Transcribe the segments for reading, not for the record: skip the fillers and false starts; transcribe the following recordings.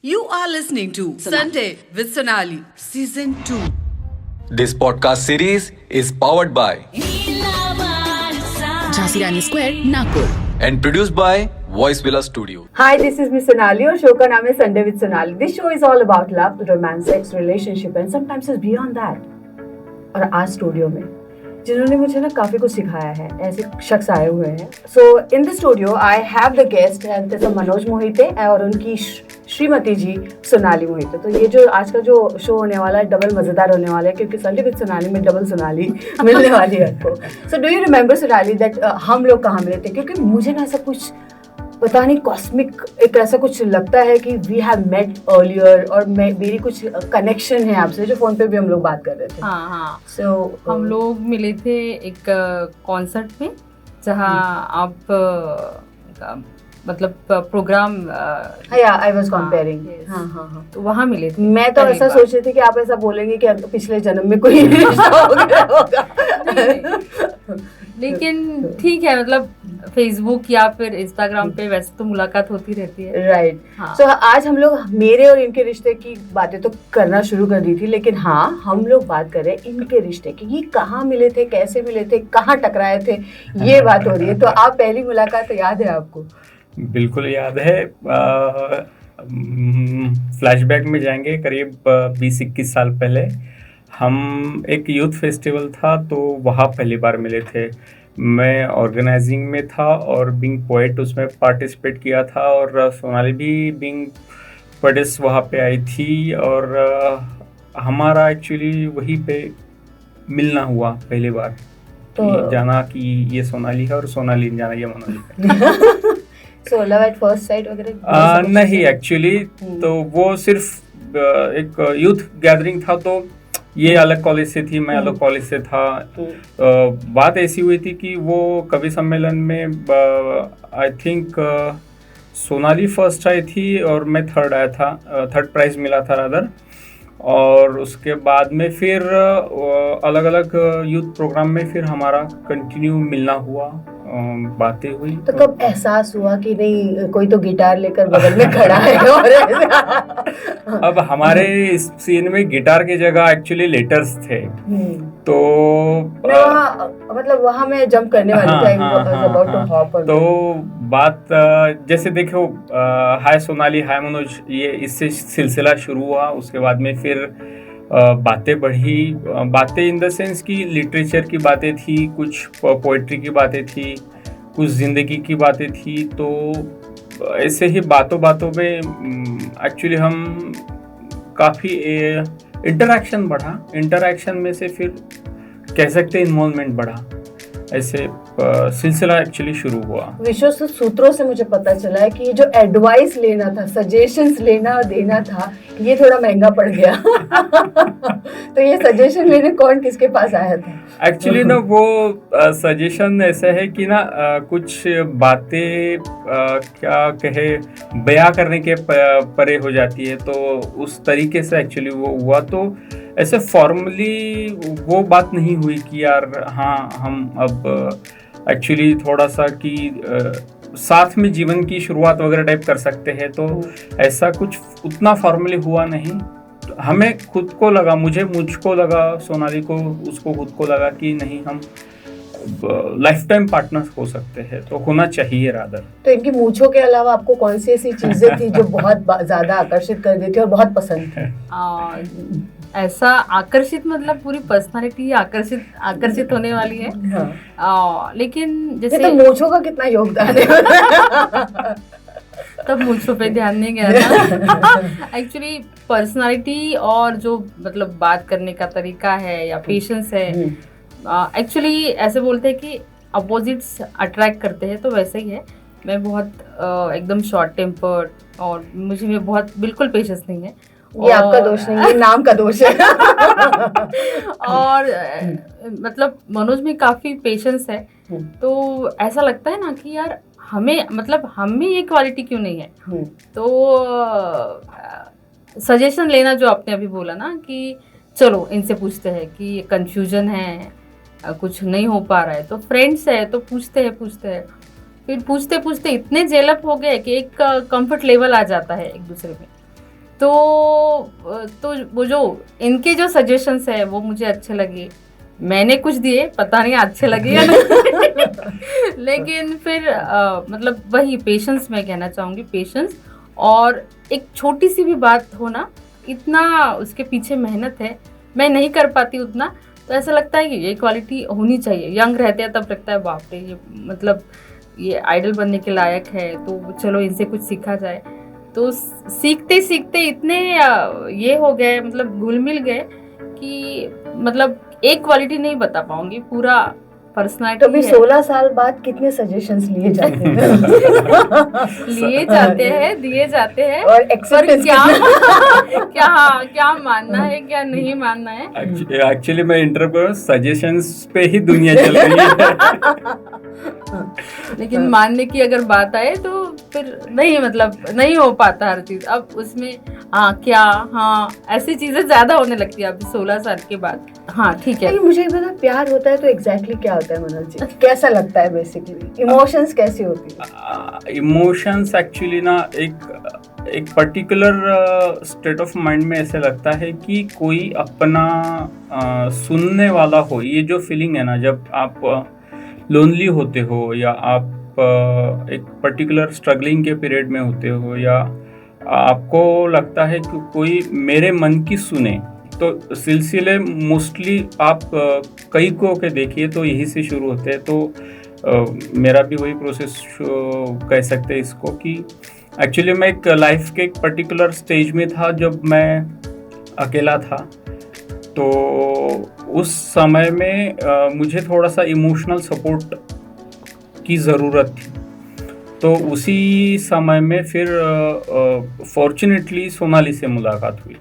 You are listening to Sunday with Sonali, Season 2. This podcast series is powered by Jhansi Rani square, Nagpur. and produced by Voice Villa Studio. Hi, this is Miss Sonali और show का नाम है Sunday with Sonali. This show is all about love, romance, sex, relationship and sometimes it's beyond that. और आज studio में जिन्होंने मुझे ना काफ़ी कुछ सिखाया है, ऐसे शख्स आए हुए हैं. So in the studio I have the guest and Manoj Mohite और उनकी श्रीमती जी सोनाली मोहिते. तो ये जो आज का जो शो होने वाला है डबल मज़ेदार होने वाला है क्योंकि संडे विद सोनाली में डबल सोनाली मिलने वाली है आपको. So do you remember Sonali that हम लोग कहाँ मिले थे? क्योंकि मुझे ना ऐसा कुछ पता नहीं कॉस्मिक एक ऐसा कुछ लगता है कि वी हैव मेट अर्लियर और मेरी कुछ कनेक्शन है आपसे जो फोन पे भी हम लोग बात कर रहे थे. हाँ. सो हम लोग मिले थे एक कॉन्सर्ट में जहाँ आप मतलब प्रोग्राम आई वाज कंपेयरिंग. हाँ. तो वहाँ मिले थे. मैं तो ऐसा सोच रही थी कि आप ऐसा बोलेंगे कि पिछले जन्म में कोई रिश्ता हो गया होगा. लेकिन ठीक है, मतलब फेसबुक या फिर इंस्टाग्राम पे वैसे तो मुलाकात होती रहती है. राइट. सो आज हम लोग मेरे और इनके रिश्ते की बातें तो करना शुरू कर दी थी, लेकिन हाँ हम लोग बात कर रहे हैं इनके रिश्ते की. ये कहाँ मिले थे, कैसे मिले थे, कहाँ टकराए थे, ये बात हो रही है. तो आप पहली मुलाकात याद है आपको? बिल्कुल याद है. फ्लैशबैक में जाएंगे करीब 20-21 साल पहले. हम एक यूथ फेस्टिवल था तो वहाँ पहली बार मिले थे. मैं ऑर्गेनाइजिंग में था और बीइंग पोएट उसमें पार्टिसिपेट किया था और सोनाली भी बीइंग पोएट्स वहाँ पे आई थी और हमारा एक्चुअली वहीं पे मिलना हुआ पहली बार. तो जाना कि ये सोनाली है और सोनाली जाना ये मनोज है. So love at first sight वगैरह नहीं एक्चुअली. तो वो सिर्फ एक यूथ गैदरिंग था. तो ये अलग कॉलेज से थी, मैं अलग कॉलेज से था. बात ऐसी हुई थी कि वो कवि सम्मेलन में आई थिंक सोनाली फर्स्ट आई थी और मैं थर्ड आया था. थर्ड प्राइज मिला था रादर. और उसके बाद में फिर अलग अलग यूथ प्रोग्राम में फिर हमारा कंटिन्यू मिलना हुआ, बातें हुई. तो कब एहसास हुआ कि नहीं कोई तो गिटार लेकर बगल में खड़ा है? और अब हमारे इस सीन में गिटार की जगह एक्चुअली लेटर्स थे. तो मतलब वहाँ मैं जंप करने वाली थी. तो बात जैसे देखो हाय सोनाली हाय मनोज ये इससे सिलसिला शुरू हुआ. उसके बाद में फिर बातें बढ़ी. बातें इन द सेंस की लिटरेचर की बातें थी, कुछ पोइट्री की बातें थी, कुछ ज़िंदगी की बातें थी. तो ऐसे ही बातों बातों में एक्चुअली हम काफ़ी इंटरेक्शन बढ़ा. इंटरेक्शन में से फिर कह सकते इन्वॉल्वमेंट बढ़ा. ऐसे सिलसिला एक्चुअली शुरू हुआ. विश्वस्त सूत्रों से मुझे पता चला है कि जो एडवाइस लेना था, सजेशंस लेना और देना था, ये थोड़ा महंगा पड़ गया. तो ये सजेशन लेने कौन किसके पास आया था? एक्चुअली ना वो सजेशन ऐसा है कि ना कुछ बातें क्या कहे बयां करने के परे हो जाती है. तो उस तरीके से एक्चुअली वो हुआ. तो ऐसे फॉर्मली वो बात नहीं हुई कि यार हाँ हम अब एक्चुअली थोड़ा सा कि साथ में जीवन की शुरुआत वगैरह टाइप कर सकते हैं. तो ऐसा कुछ उतना फॉर्मली हुआ नहीं. हमें खुद को लगा, मुझको लगा, सोनाली को उसको खुद को लगा कि नहीं हम लाइफ टाइम पार्टनर्स हो सकते हैं, तो होना चाहिए रादर. तो इनकी मूंछों के अलावा आपको कौन सी ऐसी चीजें थी जो बहुत ज्यादा आकर्षित कर देती और बहुत पसंद थी? ऐसा आकर्षित मतलब पूरी पर्सनालिटी आकर्षित होने वाली है. लेकिन जैसे तो मूंछों का कितना योगदान है? तब मूंछों पे ध्यान नहीं गया था. एक्चुअली पर्सनालिटी और जो मतलब बात करने का तरीका है या पेशेंस है. एक्चुअली ऐसे बोलते हैं कि अपोजिट्स अट्रैक्ट करते हैं, तो वैसे ही है. मैं बहुत एकदम शॉर्ट टेम्पर्ड और मुझे में बहुत बिल्कुल पेशेंस नहीं है. ये आपका दोष नहीं, ये नाम का दोष है. और मतलब मनोज में काफी पेशेंस है. तो ऐसा लगता है ना कि यार हमें ये क्वालिटी क्यों नहीं है. तो सजेशन लेना जो आपने अभी बोला ना कि चलो इनसे पूछते हैं कि ये कंफ्यूजन है, कुछ नहीं हो पा रहा है. तो फ्रेंड्स है तो पूछते हैं. फिर पूछते पूछते इतने जेलअप हो गए कि एक कंफर्ट लेवल आ जाता है एक दूसरे में. तो वो जो इनके जो सजेशंस है वो मुझे अच्छे लगे, मैंने कुछ दिए, पता नहीं अच्छे लगे या नहीं लेकिन फिर मतलब वही पेशेंस, मैं कहना चाहूँगी पेशेंस। और एक छोटी सी भी बात हो ना, इतना उसके पीछे मेहनत है, मैं नहीं कर पाती उतना, तो ऐसा लगता है कि ये क्वालिटी होनी चाहिए। यंग रहते हैं तब लगता है बाप रे, ये मतलब ये आइडल बनने के लायक है, तो चलो इनसे कुछ सीखा जाए। तो सीखते सीखते इतने ये हो गए, मतलब घुल मिल गए कि मतलब एक क्वालिटी नहीं बता पाऊंगी, पूरा पर्सनालिटी। तो भी 16 साल बाद कितने सजेशंस लिए जाते हैं? लिए जाते हैं, दिए जाते हैं, और पर एक्सेप्टेंस क्या मानना है क्या नहीं मानना है। एक्चुअली मैं इंटरव्यू सजेशंस पे ही दुनिया चल रही है लेकिन मानने की अगर बात आए तो फिर नहीं, मतलब नहीं हो पाता हर चीज। अब उसमें क्या, ऐसी चीजें ज्यादा होने लगती है अभी 16 साल के बाद। ठीक है। मुझे पता, प्यार होता है तो एग्जैक्टली क्या होता है मनोज जी? कैसा लगता है बेसिकली? इमोशंस कैसी होती है? इमोशंस एक्चुअली ना एक पर्टिकुलर स्टेट ऑफ माइंड में ऐसे लगता है कि कोई अपना सुनने वाला हो। ये जो फीलिंग है ना, जब आप लोनली होते हो या आप एक पर्टिकुलर स्ट्रगलिंग के पीरियड में होते हो, या आपको लगता है कि कोई मेरे मन की सुने, तो सिलसिले मोस्टली आप कई को के देखिए तो यही से शुरू होते हैं। तो मेरा भी वही प्रोसेस कह सकते हैं इसको कि एक्चुअली मैं एक लाइफ के एक पर्टिकुलर स्टेज में था जब मैं अकेला था। तो उस समय में मुझे थोड़ा सा इमोशनल सपोर्ट की ज़रूरत थी। तो उसी समय में फिर फॉर्चुनेटली सोनाली से मुलाकात हुई।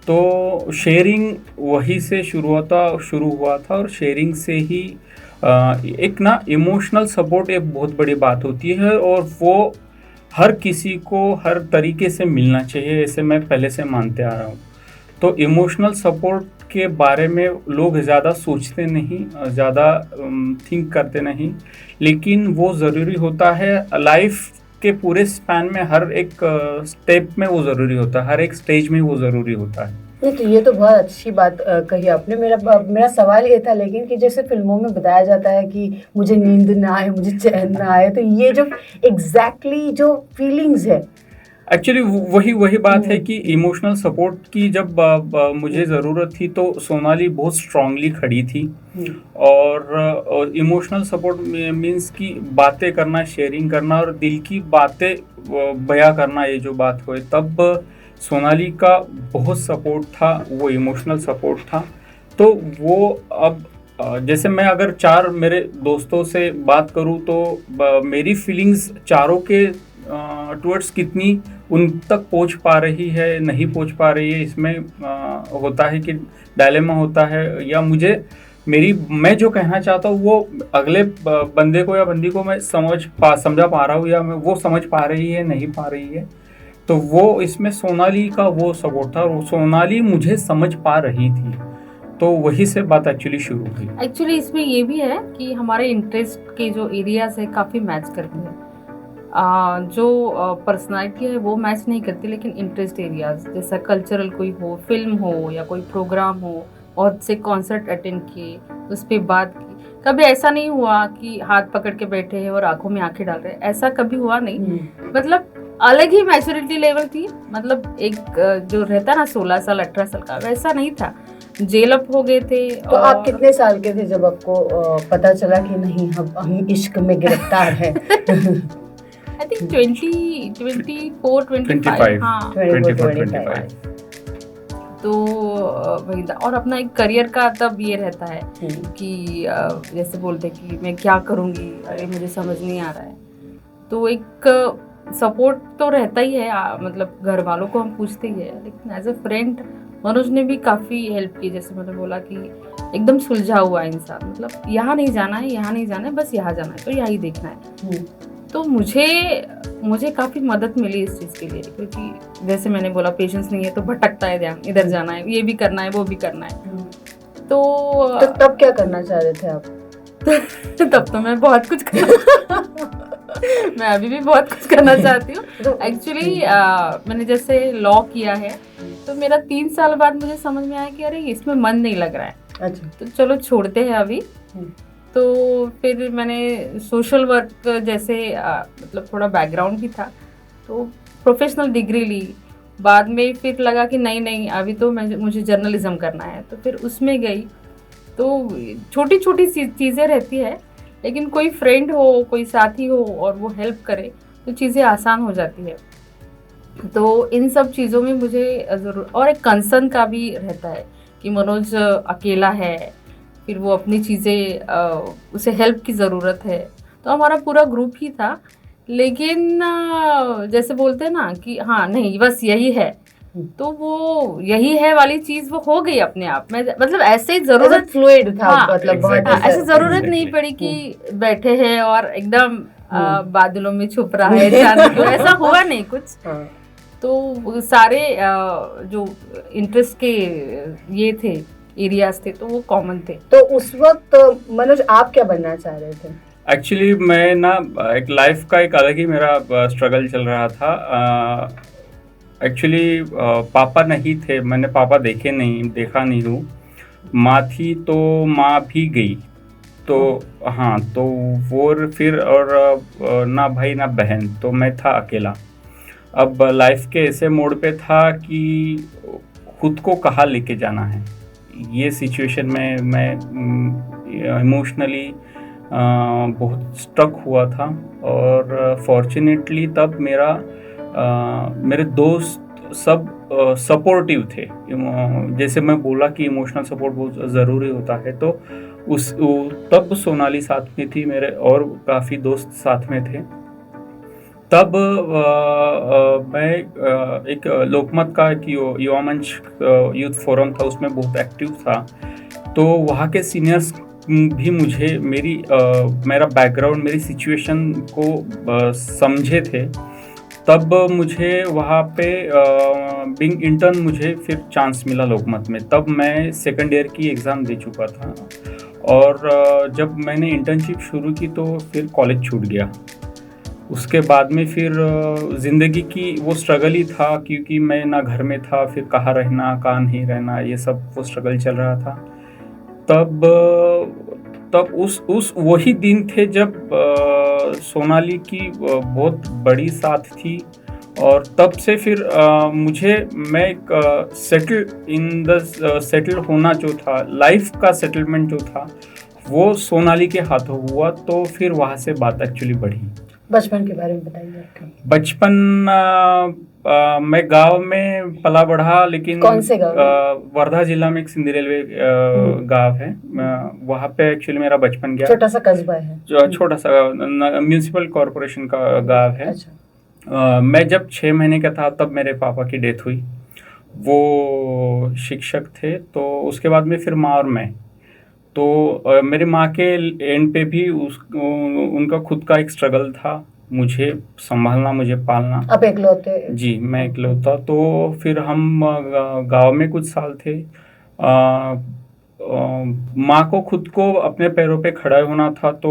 तो शेयरिंग वहीं से शुरू हुआ था और शेयरिंग से ही एक ना इमोशनल सपोर्ट एक बहुत बड़ी बात होती है, और वो हर किसी को हर तरीके से मिलना चाहिए, ऐसे मैं पहले से मानते आ रहा हूँ। तो इमोशनल सपोर्ट के बारे में लोग ज़्यादा सोचते नहीं, ज़्यादा थिंक करते नहीं, लेकिन वो ज़रूरी होता है लाइफ के पूरे स्पैन में, हर एक स्टेप में वो ज़रूरी होता है, हर एक स्टेज में वो ज़रूरी होता है। नहीं, तो ये तो बहुत अच्छी बात कही आपने। मेरा सवाल ये था लेकिन कि जैसे फिल्मों में बताया जाता है कि मुझे नींद ना आए, मुझे चैन ना आए, तो ये जो एग्जैक्टली जो फीलिंग्स है, एक्चुअली वही बात है कि इमोशनल सपोर्ट की जब मुझे ज़रूरत थी तो सोनाली बहुत स्ट्रांगली खड़ी थी। और इमोशनल सपोर्ट मीन्स कि बातें करना, शेयरिंग करना और दिल की बातें बयां करना, ये जो बात हुई तब सोनाली का बहुत सपोर्ट था, वो इमोशनल सपोर्ट था। तो वो अब जैसे मैं अगर 4 मेरे दोस्तों से बात करूं तो मेरी फीलिंग्स चारों के टुवर्ड्स कितनी उन तक पहुंच पा रही है, नहीं पहुंच पा रही है, इसमें होता है कि डायलेमा होता है, या मैं जो कहना चाहता हूँ वो अगले बंदे को या बंदी को मैं समझा पा रहा हूँ, या मैं वो समझ पा रही है, नहीं पा रही है। तो वो इसमें सोनाली का वो सपोर्ट था, और सोनाली मुझे समझ पा रही थी, तो वही से बात एक्चुअली शुरू हुई। एक्चुअली इसमें ये भी है कि हमारे इंटरेस्ट के जो एरियाज है काफ़ी मैच करती है। जो पर्सनालिटी है वो मैच नहीं करती, लेकिन इंटरेस्ट एरियाज जैसा कल्चरल कोई हो, फिल्म हो या कोई प्रोग्राम हो, और से कॉन्सर्ट अटेंड किए, उस पर बात की। कभी ऐसा नहीं हुआ कि हाथ पकड़ के बैठे हैं और आंखों में आंखें डाल रहे हैं, ऐसा कभी हुआ नहीं। मतलब अलग ही मैच्योरिटी लेवल थी, मतलब एक जो रहता ना 16 साल 18 साल का, वैसा नहीं था, जेल अप हो गए थे। तो आप कितने साल के थे जब आपको पता चला कि नहीं हम इश्क में गिरफ्तार हैं? आई थिंक 24-25 हाँ 24-25। तो वही था। और अपना एक करियर का तब ये रहता है कि जैसे बोलते कि मैं क्या करूँगी, अरे मुझे समझ नहीं आ रहा है। तो एक सपोर्ट तो रहता ही है, मतलब घर वालों को हम पूछते ही है, लेकिन एज ए फ्रेंड मनोज ने भी काफ़ी हेल्प की। जैसे मैंने बोला कि एकदम सुलझा हुआ इंसान, मतलब यहाँ नहीं जाना है, यहाँ नहीं जाना है, बस यहाँ जाना है, तो यहाँ ही देखना है। तो मुझे काफ़ी मदद मिली इस चीज़ के लिए, क्योंकि जैसे मैंने बोला पेशेंस नहीं है तो भटकता है ध्यान, इधर जाना है, ये भी करना है, वो भी करना है। तो तब क्या करना चाह रहे थे आप? तब तो मैं बहुत कुछ कर मैं अभी भी बहुत कुछ करना चाहती हूँ एक्चुअली। मैंने जैसे लॉ किया है तो मेरा 3 साल बाद मुझे समझ में आया कि अरे इसमें मन नहीं लग रहा है। अच्छा। तो चलो छोड़ते हैं अभी। तो फिर मैंने सोशल वर्क जैसे मतलब थोड़ा बैकग्राउंड भी था तो प्रोफेशनल डिग्री ली। बाद में फिर लगा कि नहीं अभी तो मुझे जर्नलिज्म करना है, तो फिर उसमें गई। तो छोटी छोटी चीज़ें रहती है, लेकिन कोई फ्रेंड हो, कोई साथी हो और वो हेल्प करे तो चीज़ें आसान हो जाती है। तो इन सब चीज़ों में मुझे ज़रूर, और एक कंसर्न का भी रहता है कि मनोज अकेला है, फिर वो अपनी चीज़ें उसे हेल्प की ज़रूरत है। तो हमारा पूरा ग्रुप ही था, लेकिन जैसे बोलते हैं ना कि हाँ नहीं बस यही है, तो वो यही है वाली चीज़ वो हो गई अपने आप में। मतलब ऐसे ही ज़रूरत फ्लूइड था। हाँ, मतलब बहुत ऐसे ज़रूरत नहीं पड़ी कि बैठे हैं और एकदम बादलों में छुप रहा है चांद, ऐसा हुआ नहीं कुछ। तो सारे जो इंटरेस्ट के ये थे एरियाज थे तो वो कॉमन थे। तो उस वक्त मनोज आप क्या बनना चाह रहे थे? एक्चुअली मैं ना एक लाइफ का एक अलग ही मेरा स्ट्रगल चल रहा था। एक्चुअली पापा नहीं थे, मैंने पापा देखा नहीं हूँ। माँ थी तो माँ भी गई, तो हाँ, तो वो फिर और ना भाई ना बहन, तो मैं था अकेला। अब लाइफ के ऐसे मोड़ पे था कि खुद को कहाँ लेके जाना है, ये सिचुएशन में मैं इमोशनली बहुत स्ट्रक हुआ था। और फॉर्चुनेटली तब मेरे दोस्त सब सपोर्टिव थे। जैसे मैं बोला कि इमोशनल सपोर्ट बहुत ज़रूरी होता है, तो तब सोनाली साथ में थी, मेरे और काफ़ी दोस्त साथ में थे। तब मैं एक लोकमत का एक युवा मंच यूथ फोरम था, उसमें बहुत एक्टिव था। तो वहाँ के सीनियर्स भी मुझे मेरा बैकग्राउंड, मेरी सिचुएशन को समझे थे। तब मुझे वहाँ पे बिंग इंटर्न मुझे फिर चांस मिला लोकमत में। तब मैं सेकंड ईयर की एग्ज़ाम दे चुका था, और जब मैंने इंटर्नशिप शुरू की तो फिर कॉलेज छूट गया। उसके बाद में फिर ज़िंदगी की वो स्ट्रगल ही था, क्योंकि मैं ना घर में था, फिर कहाँ रहना कहाँ नहीं रहना, ये सब वो स्ट्रगल चल रहा था। तब उस वही दिन थे जब सोनाली की बहुत बड़ी साथ थी। और तब से फिर मैं एक सेटल होना जो था, लाइफ का सेटलमेंट जो था, वो सोनाली के हाथों हुआ। तो फिर वहाँ से बात एक्चुअली बढ़ी। बचपन के बारे में बताइए आपका। बचपन मैं गांव में पला बढ़ा, लेकिन कौन से गांव? वर्धा जिला में एक सिंधी रेलवे गांव है, वहाँ पे एक्चुअली मेरा बचपन गया। छोटा सा कस्बा है, छोटा सा म्यूनिसिपल कॉरपोरेशन का गांव है। अच्छा। मैं जब 6 महीने का था तब मेरे पापा की डेथ हुई। वो शिक्षक थे, तो उसके बाद में फिर माँ और मैं। तो मेरी माँ के एंड पे भी उनका खुद का एक स्ट्रगल था, मुझे संभालना, मुझे पालना। आप इकलौते? जी, मैं इकलौता। तो फिर हम गांव में कुछ साल थे। माँ को खुद को अपने पैरों पे खड़ा होना था, तो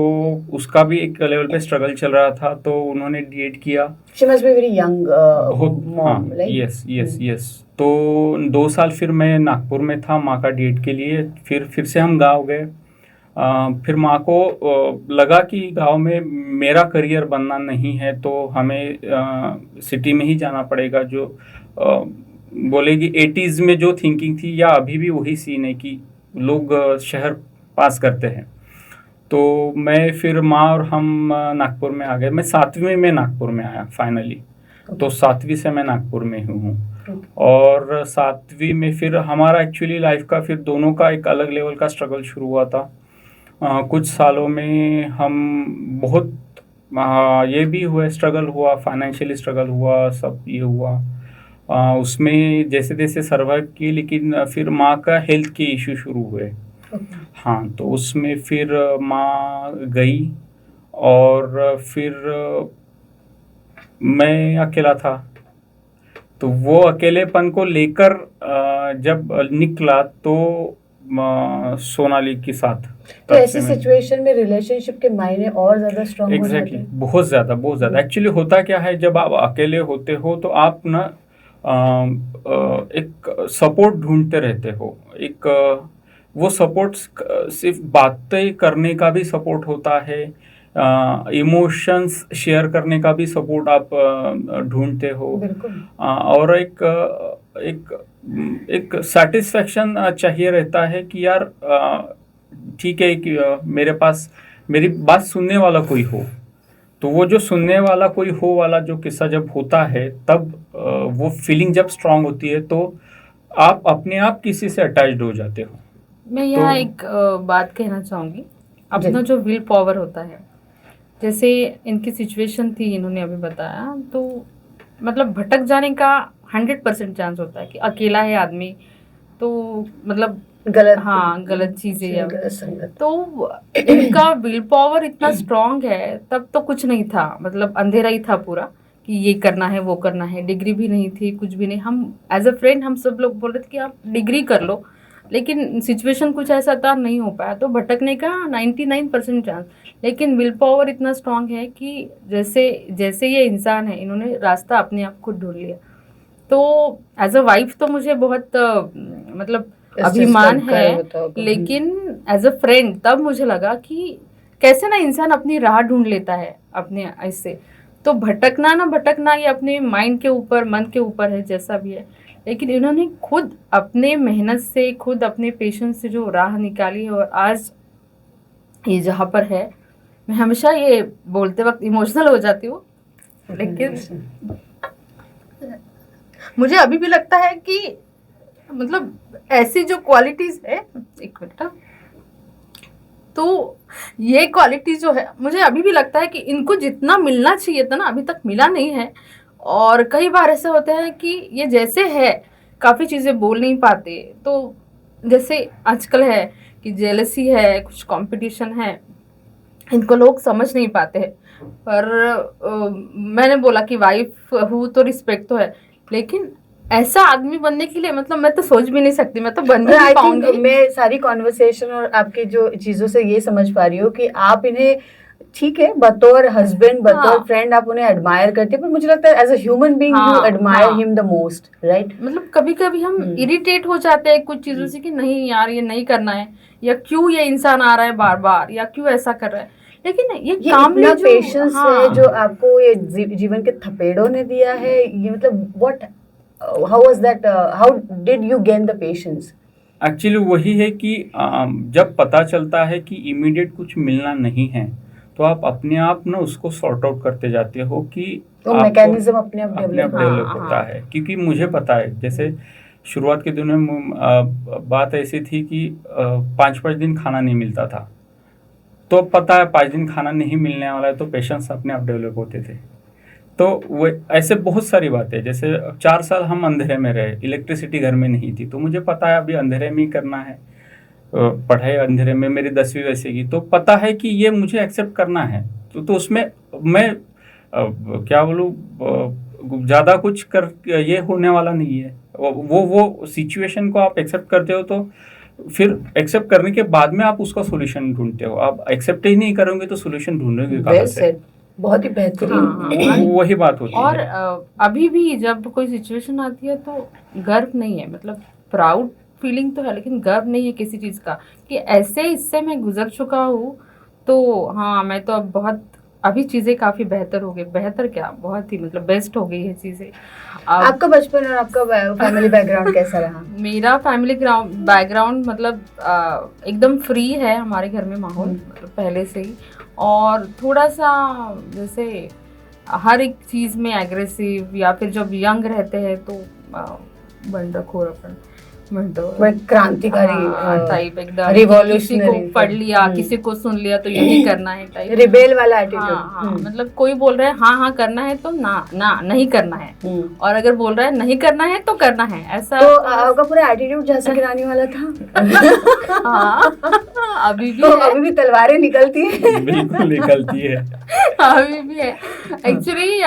उसका भी एक लेवल पे स्ट्रगल चल रहा था। तो उन्होंने डीएड किया। She must be very young mom, like? Yes. तो 2 साल फिर मैं नागपुर में था माँ का डीएड के लिए। फिर से हम गांव गए। फिर माँ को लगा कि गांव में मेरा करियर बनना नहीं है, तो हमें सिटी में ही जाना पड़ेगा। जो बोलेगी 80s में जो थिंकिंग थी, या अभी भी वही सीन है कि लोग शहर पास करते हैं। तो मैं फिर माँ और हम नागपुर में आ गए। मैं 7वीं में नागपुर में आया फाइनली। तो 7वीं से मैं नागपुर में हूँ। और 7वीं में फिर हमारा एक्चुअली लाइफ का फिर दोनों का एक अलग लेवल का स्ट्रगल शुरू हुआ था। कुछ सालों में हम बहुत ये भी हुआ, स्ट्रगल हुआ, फाइनेंशियली स्ट्रगल हुआ, सब ये हुआ। उसमें जैसे तैसे सर्वाइव की, लेकिन फिर माँ का हेल्थ के इशू शुरू हुए। हाँ, तो उसमें फिर माँ गई, और फिर मैं अकेला था। तो वो अकेलेपन को लेकर जब निकला, तो सोनाली के साथ। तो ऐसी सिचुएशन में रिलेशनशिप के मायने और ज्यादा स्ट्रांग हो जाते हैं। बहुत ज़्यादा एक्चुअली होता क्या है, जब आप अकेले होते हो तो आप ना एक सपोर्ट ढूंढते रहते हो। एक वो सपोर्ट सिर्फ बातें करने का भी सपोर्ट होता है, इमोशंस शेयर करने का भी सपोर्ट आप ढूंढते हो, और एक सेटिस्फेक्शन चाहिए रहता है कि यार ठीक है कि मेरे पास मेरी बात सुनने वाला कोई हो। तो वो जो सुनने वाला कोई हो वाला जो किस्सा जब होता है, तब वो फीलिंग जब स्ट्रांग होती है तो आप अपने आप किसी से अटैच्ड हो जाते हो। मैं यहाँ एक बात कहना चाहूँगी, अपना जो विल पावर होता है, जैसे इनकी सिचुएशन थी, इन्होंने अभी बताया, तो मतलब भटक जाने का 100% चांस होता है कि अकेला है आदमी, तो मतलब गलत चीज़ें है। तो इनका विल पावर इतना स्ट्रांग है, तब तो कुछ नहीं था, मतलब अंधेरा ही था पूरा कि ये करना है वो करना है। डिग्री भी नहीं थी, कुछ भी नहीं। हम एज अ फ्रेंड हम सब लोग बोल रहे थे कि आप डिग्री कर लो, लेकिन सिचुएशन कुछ ऐसा था, नहीं हो पाया। तो भटकने का 99% चांस। लेकिन विल पावर इतना स्ट्रांग है कि जैसे ये इंसान है, इन्होंने रास्ता अपने आप खुद ढूंढ लिया। तो एज अ वाइफ तो मुझे बहुत मतलब अभिमान है, लेकिन एज अ फ्रेंड तब मुझे लगा कि कैसे ना इंसान अपनी राह ढूंढ लेता है अपने ऐसे। तो भटकना ये अपने माइंड के ऊपर, मन के ऊपर है, जैसा भी है। लेकिन इन्होंने खुद अपने मेहनत से, खुद अपने पेशेंस से जो राह निकाली है, और आज ये जहाँ पर है, मैं हमेशा ये बोलते वक्त इमोशनल हो जाती हूँ, लेकिन मुझे अभी भी लगता है कि मतलब ऐसी जो क्वालिटीज है, एक मिनट, तो ये क्वालिटी जो है, मुझे अभी भी लगता है कि इनको जितना मिलना चाहिए था ना, अभी तक मिला नहीं है। और कई बार ऐसे होते हैं कि ये जैसे है, काफ़ी चीज़ें बोल नहीं पाते। तो जैसे आजकल है कि जेलसी है, कुछ कंपटीशन है, इनको लोग समझ नहीं पाते हैं। पर मैंने बोला कि वाइफ हूँ तो रिस्पेक्ट तो है, लेकिन ऐसा आदमी बनने के लिए मतलब मैं तो सोच भी नहीं सकती, मैं तो बन भी नहीं पाऊंगी। मैं सारी कॉन्वर्सेशन और आपकी जो चीज़ों से ये समझ पा रही हूँ कि आप इन्हें, ठीक है, बतौर हस्बैंड, बतौर फ्रेंड आप उन्हें एडमायर करते हैं, पर मुझे लगता है as a human being you admire him the most, right? मतलब कभी कभी हम इरिटेट हो जाते हैं कुछ चीज़ों से कि नहीं यार ये नहीं करना है, या क्यों ये इंसान आ रहा है बार बार, या क्यों ऐसा कर रहा है। लेकिन ये काम में जो पेशेंस है जो आपको ये जीवन के थपेड़ों ने दिया है, ये मतलब what, how was that, how did you gain the patience? Actually वही है कि जब पता चलता है कि इमीडिएट कुछ मिलना नहीं है, तो आप अपने आप ना उसको सॉर्ट आउट करते जाते हो कि तो मैकेनिज्म अपने आप डेवलप होता है। क्योंकि मुझे पता है, जैसे शुरुआत के दिनों में बात ऐसी थी कि 5-5 दिन खाना नहीं मिलता था, तो पता है 5 दिन खाना नहीं मिलने वाला है, तो पेशेंस अपने आप डेवलप होते थे। तो वो ऐसे बहुत सारी बातें, जैसे 4 साल हम अंधेरे में रहे, इलेक्ट्रिसिटी घर में नहीं थी, तो मुझे पता है अभी अंधेरे में ही करना है, पढ़ाई अंधेरे में, मेरी 10वीं वैसे की, तो पता है कि ये मुझे एक्सेप्ट करना है। तो उसमें मैं क्या बोलूँ, ज़्यादा कुछ कर ये होने वाला नहीं है। वो सिचुएशन को आप एक्सेप्ट करते हो, तो फिर एक्सेप्ट करने के बाद में आप उसका सोल्यूशन ढूंढते हो। आप एक्सेप्ट ही नहीं करोगे तो सोल्यूशन ढूंढोगे कहाँ से? बहुत ही बेहतरीन। वही बात होती है। और अभी भी जब कोई सिचुएशन आती है तो गर्व नहीं है, मतलब प्राउड फीलिंग तो है, लेकिन गर्व नहीं है किसी चीज़ का कि ऐसे इससे मैं गुजर चुका हूँ। तो हाँ, मैं तो अब बहुत, अभी चीज़ें काफ़ी बेहतर हो गई। बेहतर क्या, बहुत ही मतलब बेस्ट हो गई है चीज़ें। आपका बचपन और आपका फैमिली बैकग्राउंड कैसा रहा? मेरा फैमिली बैकग्राउंड मतलब एकदम फ्री है हमारे घर में माहौल, मतलब पहले से ही। और थोड़ा सा जैसे हर एक चीज़ में एग्रेसिव, या फिर जब यंग रहते हैं तो बंडखोरपन, क्रांतिकारी टाइप एकदम, किसी को पढ़ लिया, किसी को सुन लिया तो यही करना है टाइप, रिबेल वाला एटीट्यूड। हाँ, मतलब कोई बोल रहा है हाँ करना है तो ना नहीं करना है, और अगर बोल रहा है नहीं करना है तो करना है, ऐसा। तो आपका पूरा एटीट्यूड झांसी की रानी वाला था। हाँ, अभी भी तो अभी भी तलवारें निकलती है। बिल्कुल निकलती है, अभी भी है। एक्चुअली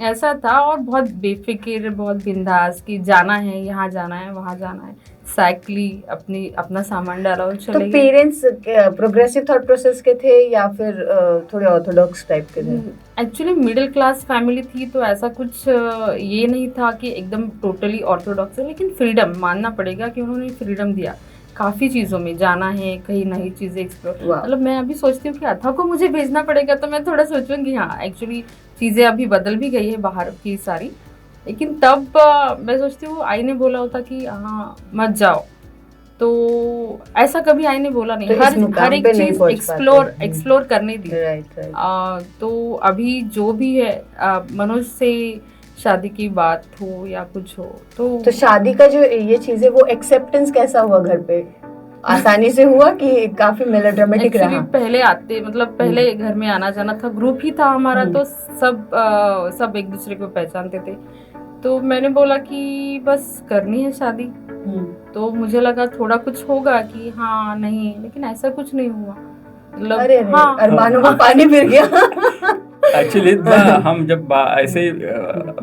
ऐसा था, और बहुत बेफिक्र, बहुत बिंदास कि जाना है, यहाँ जाना है, वहाँ जाना है। साइकिली अपना सामान डाला और तो चले गए। पेरेंट्स प्रोग्रेसिव थॉट प्रोसेस के थे या फिर थोड़े ऑर्थोडॉक्स टाइप के थे? एक्चुअली मिडिल क्लास फैमिली थी, तो ऐसा कुछ ये नहीं था कि एकदम टोटली ऑर्थोडॉक्स है, लेकिन फ्रीडम मानना पड़ेगा कि उन्होंने फ्रीडम दिया काफ़ी चीज़ों में, जाना है कहीं नई चीज़ें एक्सप्लोर। मतलब मैं अभी सोचती हूँ कि अथा को मुझे भेजना पड़ेगा तो मैं थोड़ा सोचूंगी, हाँ एक्चुअली चीज़ें अभी बदल भी गई है बाहर की सारी, लेकिन तब मैं सोचती हूँ आई ने बोला होता कि हाँ मत जाओ, तो ऐसा कभी आई ने बोला नहीं, तो हर एक चीज़ एक्सप्लोर करने दी। राइट। तो अभी जो भी है मनोज से शादी की बात हो या कुछ हो तो शादी का जो ये चीज है वो एक्सेप्टेंस कैसा हुआ घर पे? आसानी से हुआ कि काफी मेलोड्रामेटिक रहा? पहले आते मतलब पहले घर में आना जाना था, ग्रुप ही था हमारा, तो सब एक दूसरे को पहचानते थे। तो मैंने बोला कि बस करनी है शादी, तो मुझे लगा थोड़ा कुछ होगा कि हाँ नहीं, लेकिन ऐसा कुछ नहीं हुआ। मतलब अरे हाँ, अरमानों में पानी फिर गया। एक्चुअली हम जब ऐसे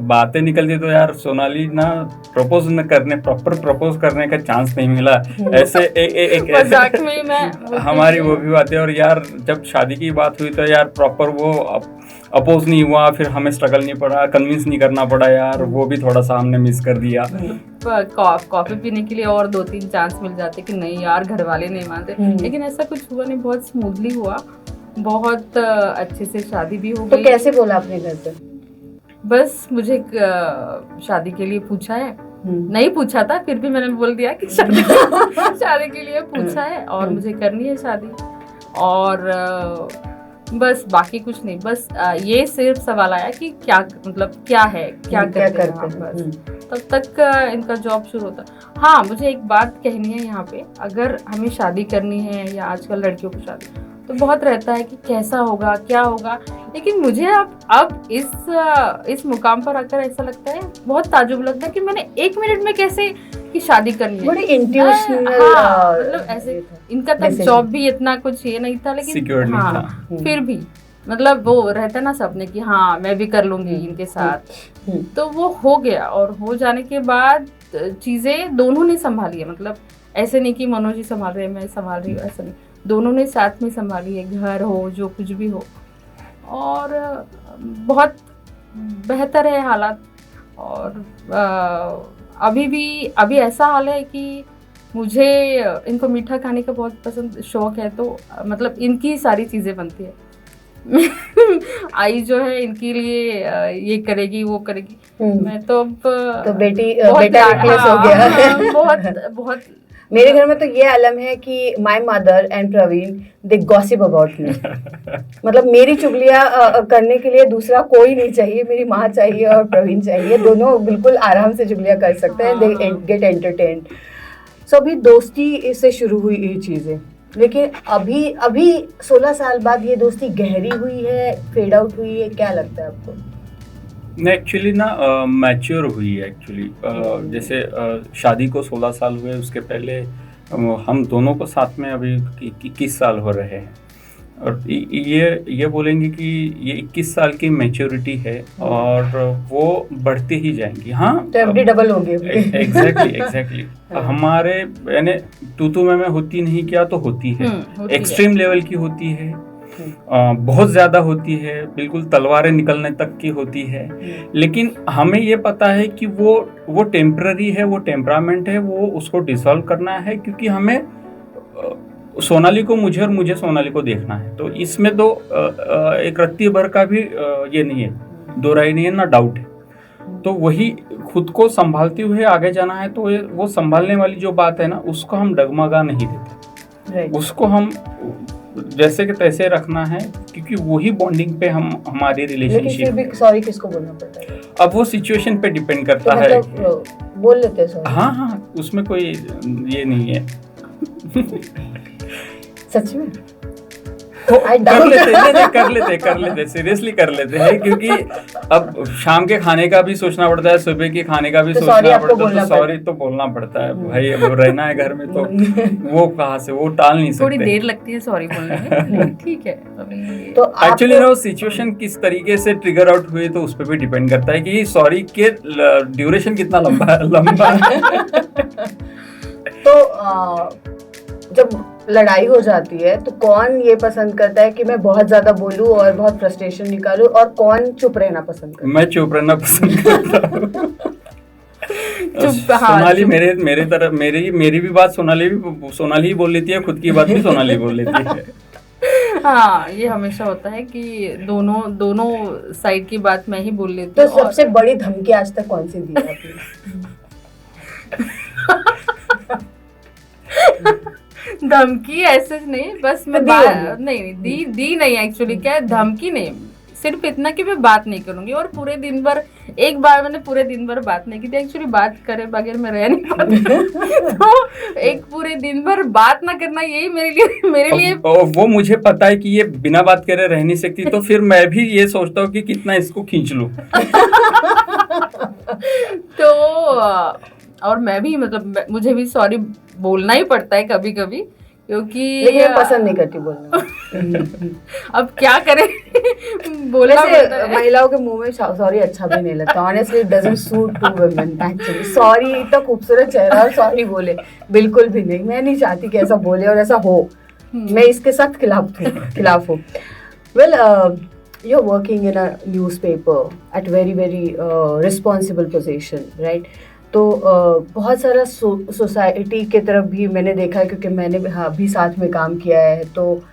बातें निकलती तो यार सोनाली ना प्रॉपर प्रपोज करने का चांस नहीं मिला। ऐसे एक मजाक में मैं हमारी वो भी बातें, और यार जब शादी की बात हुई तो यार प्रॉपर वो अपोज नहीं हुआ, फिर हमें स्ट्रगल नहीं पड़ा, कन्विंस नहीं करना पड़ा यार, वो भी थोड़ा सा हमने मिस कर दिया। कॉफी पीने के लिए और 2-3 चांस मिल जाते कि नहीं यार घर वाले नहीं मानते, लेकिन ऐसा कुछ हुआ नहीं, बहुत स्मूथली हुआ, बहुत अच्छे से शादी भी हो गई। तो कैसे बोला अपने घर पे? बस मुझे शादी के लिए पूछा है, नहीं पूछा था फिर भी मैंने बोल दिया कि शादी के लिए पूछा है और मुझे करनी है शादी, और बस बाकी कुछ नहीं, बस ये सिर्फ सवाल आया कि क्या मतलब क्या है, क्या करते हैं बस। तब तक इनका जॉब शुरू होता। हाँ मुझे एक बात कहनी है यहाँ पे, अगर हमें शादी करनी है या आजकल लड़कियों को शादी, तो बहुत रहता है कि कैसा होगा क्या होगा, लेकिन मुझे अब इस मुकाम पर आकर ऐसा लगता है, बहुत ताजुब लगता है कि मैंने 1 मिनट में कैसे की शादी करनी है। बड़ी इंट्यूशनल मतलब ऐसे इनका तब जॉब भी इतना कुछ ये नहीं था, लेकिन हाँ फिर भी मतलब वो रहता ना सपने कि हाँ मैं भी कर लूंगी इनके साथ, तो वो हो गया। और हो जाने के बाद चीजें दोनों ने संभाली है, मतलब ऐसे नहीं कि मनोज ही संभाल रहे हैं मैं संभाल रही हूँ, ऐसा नहीं, दोनों ने साथ में संभाली है, घर हो जो कुछ भी हो, और बहुत बेहतर है हालात। और अभी ऐसा हाल है कि मुझे इनको मीठा खाने का बहुत पसंद शौक है, तो मतलब इनकी सारी चीज़ें बनती है। आई जो है इनके लिए ये करेगी वो करेगी, मैं तो अब तो बेटा रिप्लेस हो गया। बहुत मेरे घर में तो ये आलम है कि my mother and Praveen they gossip about me. मतलब मेरी चुगलियां करने के लिए दूसरा कोई नहीं चाहिए, मेरी माँ चाहिए और प्रवीण चाहिए, दोनों बिल्कुल आराम से चुगलियां कर सकते हैं, दे गेट एंटरटेन्ड। सो अभी दोस्ती से शुरू हुई ये चीज़ें, लेकिन अभी 16 साल बाद ये दोस्ती गहरी हुई है, फेड आउट हुई है, क्या लगता है आपको? एक्चुअली ना मैच्योर हुई है एक्चुअली। जैसे शादी को 16 साल हुए, उसके पहले हम दोनों को साथ में अभी 21 साल हो रहे हैं, और ये बोलेंगे कि ये 21 साल की मैच्योरिटी है और वो बढ़ती ही जाएंगी। हाँ तो एवरी डबल होंगे। एग्जैक्टली हमारे यानी तू में होती नहीं क्या तो होती है, एक्सट्रीम लेवल की होती है, बहुत ज्यादा होती है, बिल्कुल तलवारें निकलने तक की होती है, लेकिन हमें ये पता है कि वो टेम्पररी है, वो टेम्परामेंट है, वो उसको डिसॉल्व करना है, क्योंकि हमें सोनाली को मुझे और मुझे सोनाली को देखना है। तो इसमें तो एक रत्ती भर का भी ये नहीं है, दो राय नहीं है ना डाउट है। तो वही खुद को संभालते हुए आगे जाना है, तो वो संभालने वाली जो बात है ना, उसको हम डगमगा नहीं देते, उसको हम जैसे कि तैसे रखना है, क्योंकि वही बॉन्डिंग पे हमारी रिलेशनशिप। सॉरी किसको बोलना पड़ता है? अब वो सिचुएशन पे डिपेंड करता तो है। मतलब बोल लेते हैं सॉरी। हाँ उसमें कोई ये नहीं है। सच में कर लेते सीरियसली कर लेते हैं, क्योंकि अब शाम के खाने का भी सोचना पड़ता है, सुबह के खाने का भी तो सोचना पड़ता है, तो सॉरी तो बोलना पड़ता है भाई, अब रहना है घर में तो वो कहाँ से वो टाल नहीं सकते। थोड़ी देर लगती है सॉरी बोलने में, ठीक है। तो एक्चुअली ना वो सिचुएशन किस तरीके से ट्रिगर आउट हुई तो उस पर भी डिपेंड करता है कि सॉरी के ड्यूरेशन कितना लंबा है। तो जब लड़ाई हो जाती है तो कौन ये पसंद करता है कि मैं बहुत ज्यादा बोलूं और बहुत फ्रस्ट्रेशन निकालूं, और कौन चुप रहना पसंद करता है? मैं चुप रहना पसंद करता हूँ। हाँ, सोनाली मेरे तरफ मेरी भी बात सोनाली ही बोल लेती है, खुद की बात भी सोनाली बोल लेती है। हाँ, ये हमेशा होता है कि दोनों साइड की बात मैं ही बोल लेती तो हूँ। सबसे बड़ी धमकी आज तक कौन सी दी है आपने? धमकी ऐसे नहीं, बस मैं नहीं दी नहीं, एक्चुअली क्या है, धमकी नहीं, सिर्फ इतना कि मैं बात नहीं करूंगी। और पूरे दिन भर, एक बार मैंने पूरे दिन भर बात नहीं की थी, एक्चुअली बात करे बगैर मैं रह नहीं पाती। तो एक पूरे दिन भर बात ना करना, यही मेरे लिए वो मुझे पता है कि ये बिना बात करे रह नहीं सकती, तो फिर मैं भी ये सोचता हूँ कि कितना इसको खींच लूं। तो और मैं भी मतलब मुझे भी सॉरी बोलना ही पड़ता है कभी कभी, क्योंकि लेकिन मैं पसंद नहीं करती बोलना। अब क्या करें, बोलना पड़ता है। महिलाओं के मुंह में सॉरी अच्छा भी नहीं लगता, honestly it doesn't suit to women actually. Sorry इतना खूबसूरत चेहरा और सॉरी बोले, बिल्कुल भी नहीं। मैं नहीं चाहती कि ऐसा बोले और ऐसा हो, मैं इसके सख्त खिलाफ हूँ। Well, you're working in a newspaper at very responsible position, right? तो बहुत सारा सोसाइटी के तरफ भी मैंने देखा है, क्योंकि मैंने भी साथ में काम किया है। तो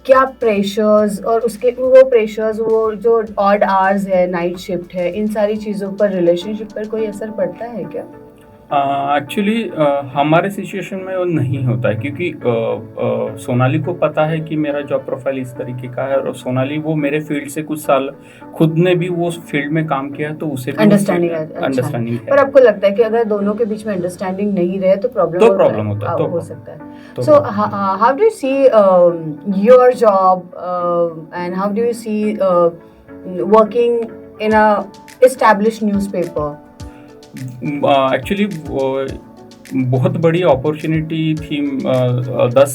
क्या प्रेशर्स और उसके वो प्रेशर्स, वो जो ऑड आवर्स है, नाइट शिफ्ट है, इन सारी चीज़ों पर, रिलेशनशिप पर कोई असर पड़ता है क्या? एक्चुअली हमारे सिचुएशन में वो नहीं होता है, क्योंकि सोनाली को पता है कि मेरा जॉब प्रोफाइल इस तरीके का है, और सोनाली वो मेरे फील्ड से कुछ साल खुद ने भी वो फील्ड में काम किया है, तो उसे भी अंडरस्टैंडिंग है। पर आपको लगता है कि अगर दोनों के बीच में अंडरस्टैंडिंग नहीं रहे तो प्रॉब्लम होता है? हो सकता है। So how do you see your job and how do you see working in a established newspaper? Actually बहुत बड़ी अपॉर्चुनिटी थी 11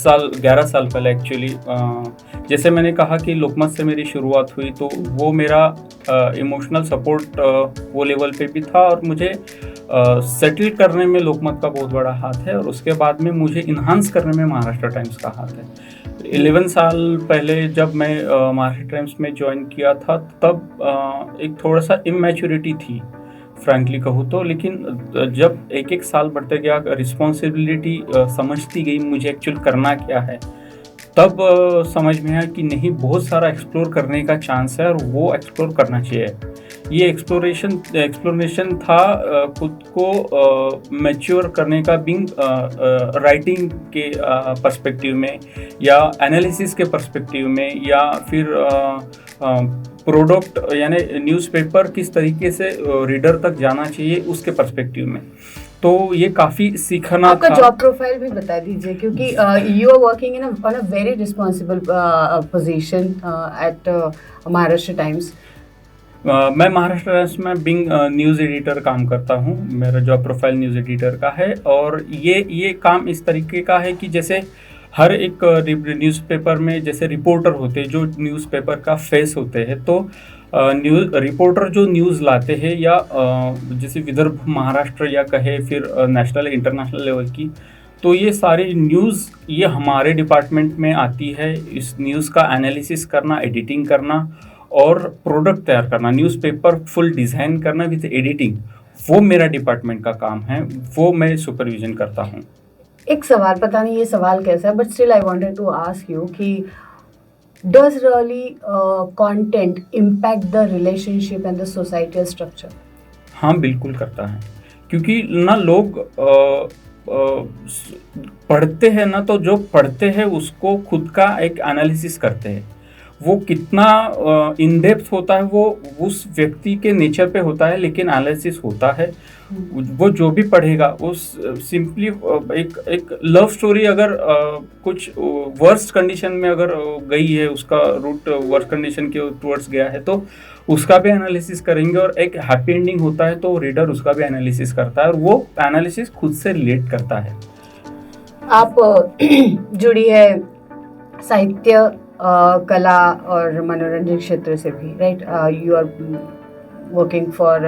साल पहले। एक्चुअली जैसे मैंने कहा कि लोकमत से मेरी शुरुआत हुई, तो वो मेरा इमोशनल सपोर्ट वो लेवल पे भी था, और मुझे सेटल करने में लोकमत का बहुत बड़ा हाथ है, और उसके बाद में मुझे इन्हांस करने में महाराष्ट्र टाइम्स का हाथ है। 11 साल पहले जब मैं महाराष्ट्र टाइम्स में ज्वाइन किया था, तब एक थोड़ा सा इमैच्योरिटी थी, फ्रैंकली कहूँ तो। लेकिन जब एक साल बढ़ते गया, रिस्पॉन्सिबिलिटी समझती गई मुझे एक्चुअल करना क्या है, तब समझ में आया कि नहीं, बहुत सारा एक्सप्लोर करने का चांस है, और वो एक्सप्लोर करना चाहिए। ये एक्सप्लोरेशन था खुद को मैच्योर करने का, बिंग राइटिंग के पर्सपेक्टिव में, या एनालिसिस के पर्सपेक्टिव में, या फिर प्रोडक्ट यानी न्यूज़पेपर किस तरीके से रीडर तक जाना चाहिए उसके पर्सपेक्टिव में। तो ये काफ़ी सीखना था। आपका जॉब प्रोफाइल भी बता दीजिए, क्योंकि you are working on a very responsible position at Maharashtra Times. मैं महाराष्ट्र टाइम्स में बिंग न्यूज़ एडिटर काम करता हूँ। मेरा जॉब प्रोफाइल न्यूज़ एडिटर का है, और ये काम इस तरीके का है कि जैसे हर एक न्यूज़पेपर में जैसे रिपोर्टर होते हैं, जो न्यूज़पेपर का फेस होते हैं, तो रिपोर्टर जो न्यूज़ लाते हैं, या जैसे विदर्भ महाराष्ट्र या कहे फिर नेशनल इंटरनेशनल लेवल की, तो ये सारी न्यूज़ ये हमारे डिपार्टमेंट में आती है। इस न्यूज़ का एनालिसिस करना, एडिटिंग करना और प्रोडक्ट तैयार करना, न्यूज़पेपर फुल डिज़ाइन करना विद एडिटिंग, वो मेरा डिपार्टमेंट का काम है, वो मैं सुपरविजन करता हूँ। एक सवाल, पता नहीं ये सवाल कैसा है, but still I wanted to ask you कि does really content impact the relationship and the societal structure? हाँ, बिल्कुल करता है, क्योंकि ना लोग पढ़ते हैं ना, तो जो पढ़ते हैं उसको खुद का एक एनालिसिस करते हैं। वो कितना इन डेप्थ होता है वो उस व्यक्ति के नेचर पे होता है, लेकिन एनालिसिस होता है। वो जो भी पढ़ेगा उस सिंपली एक लव स्टोरी अगर कुछ वर्स्ट कंडीशन में अगर गई है, उसका रूट वर्स्ट कंडीशन के टुवर्ड्स गया है, तो उसका भी एनालिसिस करेंगे, और एक हैप्पी एंडिंग होता है तो रीडर उसका भी एनालिसिस करता है, और वो एनालिसिस खुद से रिलेट करता है। आप जुड़ी है साहित्य, कला और मनोरंजन क्षेत्र से भी, right? You are working for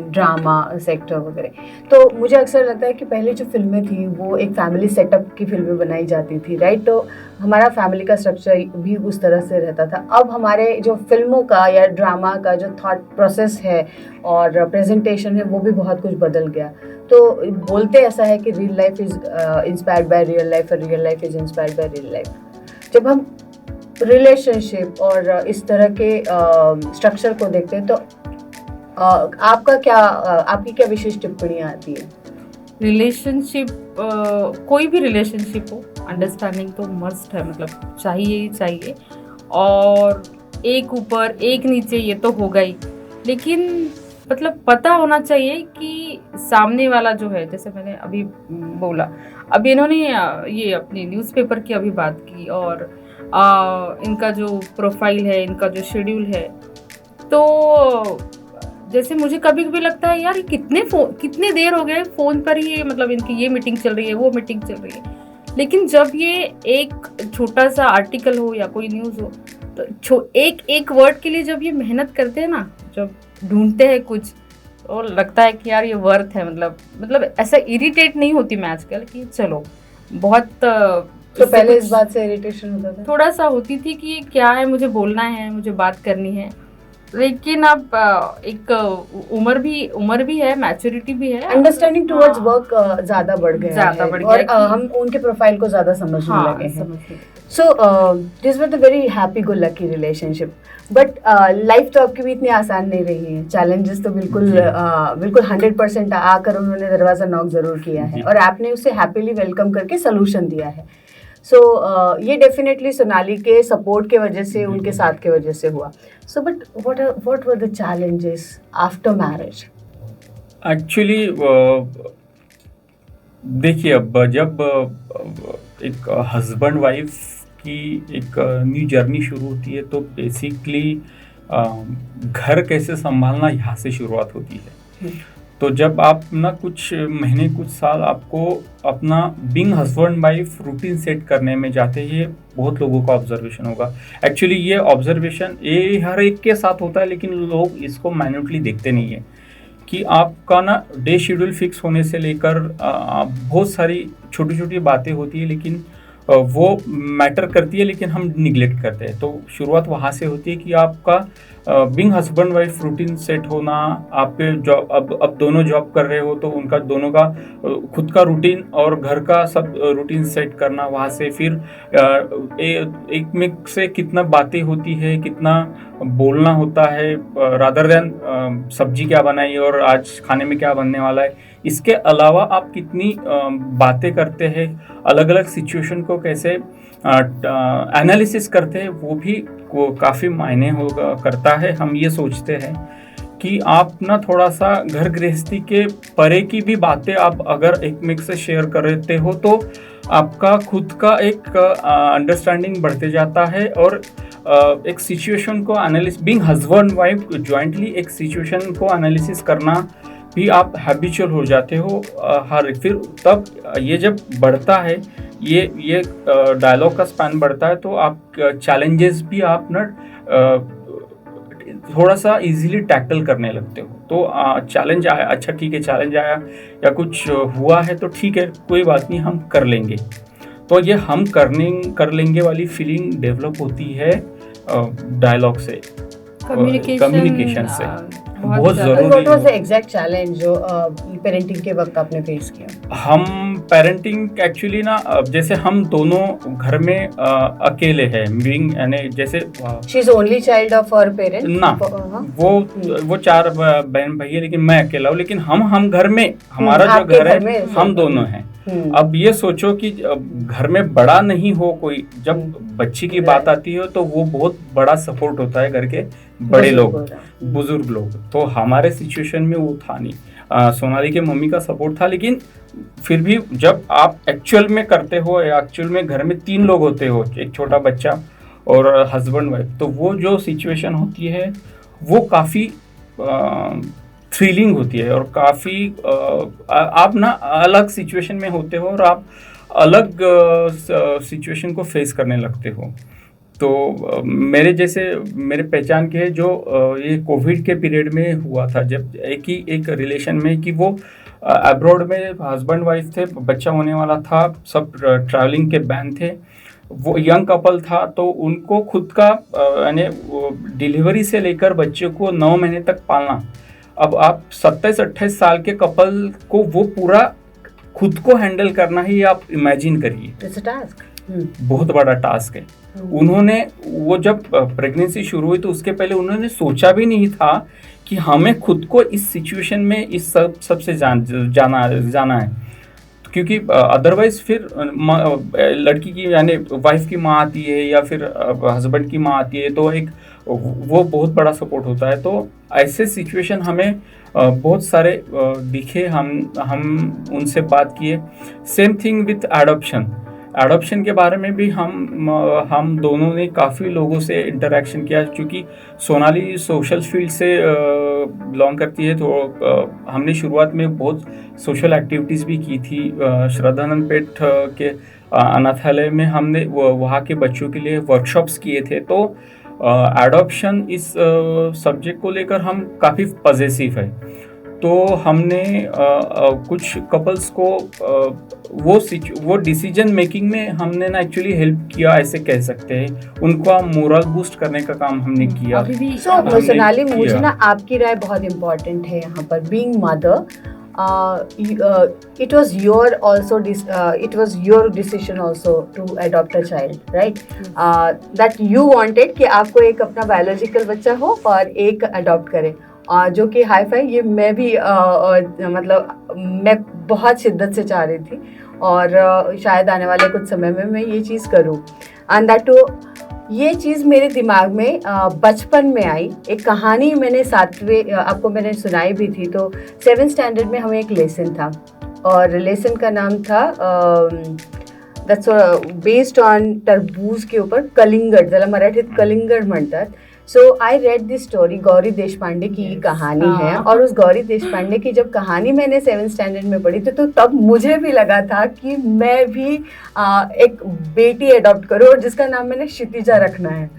drama sector वगैरह, तो मुझे अक्सर लगता है कि पहले जो फिल्में थी वो एक फैमिली सेटअप की फिल्में बनाई जाती थी, राइट। तो हमारा फैमिली का स्ट्रक्चर भी उस तरह से रहता था। अब हमारे जो फिल्मों का या ड्रामा का जो थॉट प्रोसेस है और प्रेजेंटेशन है वो भी बहुत कुछ बदल गया। तो बोलते ऐसा है कि real life is inspired by real life और real life is inspired by real life. जब हम रिलेशनशिप और इस तरह के स्ट्रक्चर को देखते हैं तो आपकी क्या विशेष टिप्पणियाँ आती है? रिलेशनशिप, कोई भी रिलेशनशिप हो, अंडरस्टैंडिंग तो मस्ट है, मतलब चाहिए ही चाहिए। और एक ऊपर एक नीचे ये तो होगा ही, लेकिन मतलब पता होना चाहिए कि सामने वाला जो है, जैसे मैंने अभी बोला, अभी इन्होंने ये अपनी न्यूज़पेपर की अभी बात की और इनका जो प्रोफाइल है, इनका जो शेड्यूल है, तो जैसे मुझे कभी कभी लगता है यार कितने देर हो गए फ़ोन पर ही, मतलब इनकी ये मीटिंग चल रही है, वो मीटिंग चल रही है। लेकिन जब ये एक छोटा सा आर्टिकल हो या कोई न्यूज़ हो, तो एक वर्ड के लिए जब ये मेहनत करते हैं ना, जब ढूंढते हैं कुछ, और लगता है कि यार ये वर्थ है, मतलब ऐसा इरिटेट नहीं होती मैं आजकल कि चलो बहुत। तो पहले इस बात से इरिटेशन होता था, थोड़ा सा होती थी कि क्या है, मुझे बोलना है, मुझे बात करनी है। लेकिन अब एक उम्र भी है, मैच्योरिटी भी है, अंडरस्टैंडिंग टुवर्ड्स वर्क ज्यादा बढ़ गया है और हम उनके प्रोफाइल को ज्यादा समझने लगे हैं। So this was the very happy go lucky relationship, but life तो आपकी भी इतनी आसान नहीं रही है। चैलेंजेस तो बिल्कुल 100% आकर उन्होंने दरवाजा नॉक जरूर किया है और आपने उसे हैप्पीली वेलकम करके सोल्यूशन दिया है। सो ये डेफिनेटली सोनाली के सपोर्ट के वजह से, उनके साथ के वजह से हुआ। So but what were the challenges after marriage? Actually देखिए, अब जब एक हस्बैंड वाइफ की एक न्यू जर्नी शुरू होती है तो बेसिकली घर कैसे संभालना यहाँ से शुरुआत होती है। तो जब आप ना कुछ महीने, कुछ साल आपको अपना being husband wife routine set करने में जाते हैं, ये बहुत लोगों का ऑब्जर्वेशन होगा। एक्चुअली ये ऑब्जर्वेशन ये हर एक के साथ होता है, लेकिन लोग इसको माइन्यूटली देखते नहीं है कि आपका ना डे शेड्यूल फिक्स होने से लेकर बहुत सारी छोटी छोटी बातें होती है, लेकिन वो मैटर करती है, लेकिन हम निगलेक्ट करते हैं। तो शुरुआत वहाँ से होती है कि आपका being husband wife routine set होना, आपके जॉब, अब दोनों जॉब कर रहे हो तो उनका दोनों का खुद का रूटीन और घर का सब रूटीन सेट करना। वहाँ से फिर एक में से कितना बातें होती है, कितना बोलना होता है, रादर देन सब्जी क्या बनाई और आज खाने में क्या बनने वाला है। इसके अलावा आप कितनी बातें करते हैं, अलग अलग सिचुएशन को कैसे एनालिसिस करते हैं, वो भी काफ़ी मायने करता है। हम ये सोचते हैं कि आप ना थोड़ा सा घर गृहस्थी के परे की भी बातें आप अगर एक मिक्स से शेयर करते हो तो आपका खुद का एक अंडरस्टैंडिंग बढ़ते जाता है और एक सिचुएशन को analysis, being husband wife jointly एक सिचुएशन को एनालिसिस करना भी आप हैबिचुअल हो जाते हो। फिर तब ये जब बढ़ता है, ये डायलॉग का स्पैन बढ़ता है, तो आप चैलेंजेस भी आप ना थोड़ा सा इजीली टैकल करने लगते हो। तो चैलेंज आया, अच्छा ठीक है, चैलेंज आया या कुछ हुआ है तो ठीक है, कोई बात नहीं, हम कर लेंगे। तो ये हम कर लेंगे वाली फीलिंग डेवलप होती है डायलॉग से, कम्युनिकेशन से। बहुत जरूरी। What was the exact challenge जो पेरेंटिंग के वक्त आपने फेस किया? हम पेरेंटिंग एक्चुअली ना, जैसे हम दोनों घर में अकेले हैं, बीइंग यानी जैसे she is only child of her parent ना, वो 4 बहन भाई है, लेकिन मैं अकेला हूँ। लेकिन हम घर में, हमारा जो घर है हम दोनों हैं। अब ये सोचो कि घर में बड़ा नहीं हो कोई, जब बच्ची की बात आती है तो वो बहुत बड़ा सपोर्ट होता है घर के बड़े लोग, बुजुर्ग लोग। तो हमारे सिचुएशन में वो था नहीं। सोनाली के मम्मी का सपोर्ट था, लेकिन फिर भी जब आप एक्चुअल में करते हो, एक्चुअल में घर में 3 लोग होते हो, एक छोटा बच्चा और हस्बैंड वाइफ, तो वो जो सिचुएशन होती है वो काफ़ी थ्रिलिंग होती है और काफ़ी आप ना अलग सिचुएशन में होते हो और आप अलग सिचुएशन को फेस करने लगते हो। मेरे जैसे मेरे पहचान के जो ये कोविड के पीरियड में हुआ था, जब एक रिलेशन में कि वो अब्रॉड में हस्बैंड वाइफ थे, बच्चा होने वाला था, सब ट्रैवलिंग के बैन थे, वो यंग कपल था, तो उनको खुद का यानी डिलीवरी से लेकर बच्चे को 9 महीने तक पालना। अब आप 27-28 साल के कपल को वो पूरा खुद को हैंडल करना ही आप इमेजिन करिए, इट्स अ टास्क, बहुत बड़ा टास्क है। उन्होंने वो जब प्रेगनेंसी शुरू हुई तो उसके पहले उन्होंने सोचा भी नहीं था कि हमें खुद को इस सिचुएशन में इस सबसे जाना है, क्योंकि अदरवाइज फिर लड़की की यानी वाइफ की माँ आती है या फिर हस्बैंड की माँ आती है, तो एक वो बहुत बड़ा सपोर्ट होता है। तो ऐसे सिचुएशन हमें बहुत सारे दिखे, हम उनसे बात किए। सेम थिंग विथ एडॉप्शन के बारे में भी हम दोनों ने काफ़ी लोगों से इंटरेक्शन किया, क्योंकि सोनाली सोशल फील्ड से बिलोंग करती है, तो हमने शुरुआत में बहुत सोशल एक्टिविटीज़ भी की थी। श्रद्धानंद पेठ के अनाथालय में हमने वहाँ के बच्चों के लिए वर्कशॉप्स किए थे। तो एडॉप्शन इस सब्जेक्ट को लेकर हम काफ़ी पॉजिटिव है। तो हमने कुछ कपल्स को वो डिसीजन मेकिंग में हमने ना एक्चुअली हेल्प किया, ऐसे कह सकते हैं। उनका मोरल बूस्ट करने का काम हमने किया। सो सोनाली, मुझे ना आपकी राय बहुत इम्पोर्टेंट है यहाँ पर। Being mother, it was your decision also to adopt a child, right? That you wanted कि आपको एक अपना बायोलॉजिकल बच्चा हो और एक अडॉप्ट करे, जो कि हाई फाई ये मैं भी मतलब मैं बहुत शिद्दत से चाह रही थी, और शायद आने वाले कुछ समय में मैं ये चीज़ करूँ। एंड दैट टू ये चीज़ मेरे दिमाग में बचपन में आई। एक कहानी मैंने आपको मैंने सुनाई भी थी। तो 7th स्टैंडर्ड में हमें एक लेसन था, और लेसन का नाम था दैट्स बेस्ड ऑन तरबूज के ऊपर कलिंगड, ज्याला मराठीत कलिंगड म्हणतात। So I read this story, Gauri Deshpande की कहानी है। और उस गौरी देशपांडे की जब कहानी मैंने 7th स्टैंडर्ड में पढ़ी थी, तो तब मुझे भी लगा था कि मैं भी एक बेटी अडॉप्ट करूँ, और जिसका नाम मैंने क्षितिजा रखना है।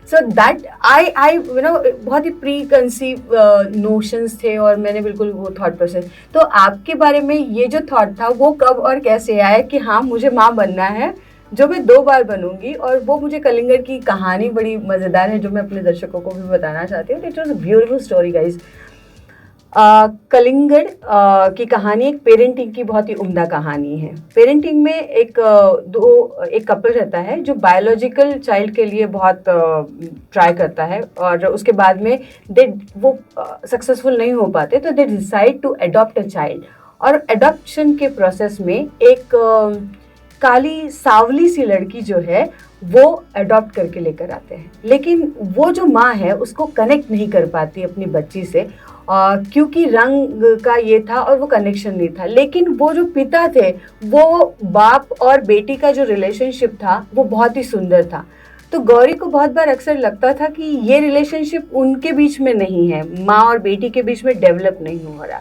सो दैट आई बहुत ही प्री कंसीव नोशंस थे, और मैंने बिल्कुल वो थॉट प्रोसेस। तो आपके बारे में ये जो थॉट था वो कब और कैसे आया कि हाँ मुझे माँ बनना है, जो मैं 2 बार बनूंगी? और वो मुझे कलिंगड की कहानी बड़ी मज़ेदार है, जो मैं अपने दर्शकों को भी बताना चाहती हूँ। It was a beautiful story guys. कलिंगड की कहानी एक पेरेंटिंग की बहुत ही उम्दा कहानी है। पेरेंटिंग में एक कपल रहता है जो बायोलॉजिकल चाइल्ड के लिए बहुत ट्राई करता है, और उसके बाद में वो सक्सेसफुल नहीं हो पाते, तो they decide to adopt a child. और अडॉप्शन के प्रोसेस में एक काली सावली सी लड़की जो है वो अडॉप्ट करके लेकर आते हैं, लेकिन वो जो माँ है उसको कनेक्ट नहीं कर पाती अपनी बच्ची से, क्योंकि रंग का ये था और वो कनेक्शन नहीं था। लेकिन वो जो पिता थे, वो बाप और बेटी का जो रिलेशनशिप था वो बहुत ही सुंदर था। तो गौरी को बहुत बार अक्सर लगता था कि ये रिलेशनशिप उनके बीच में नहीं है, माँ और बेटी के बीच में डेवलप नहीं हो रहा।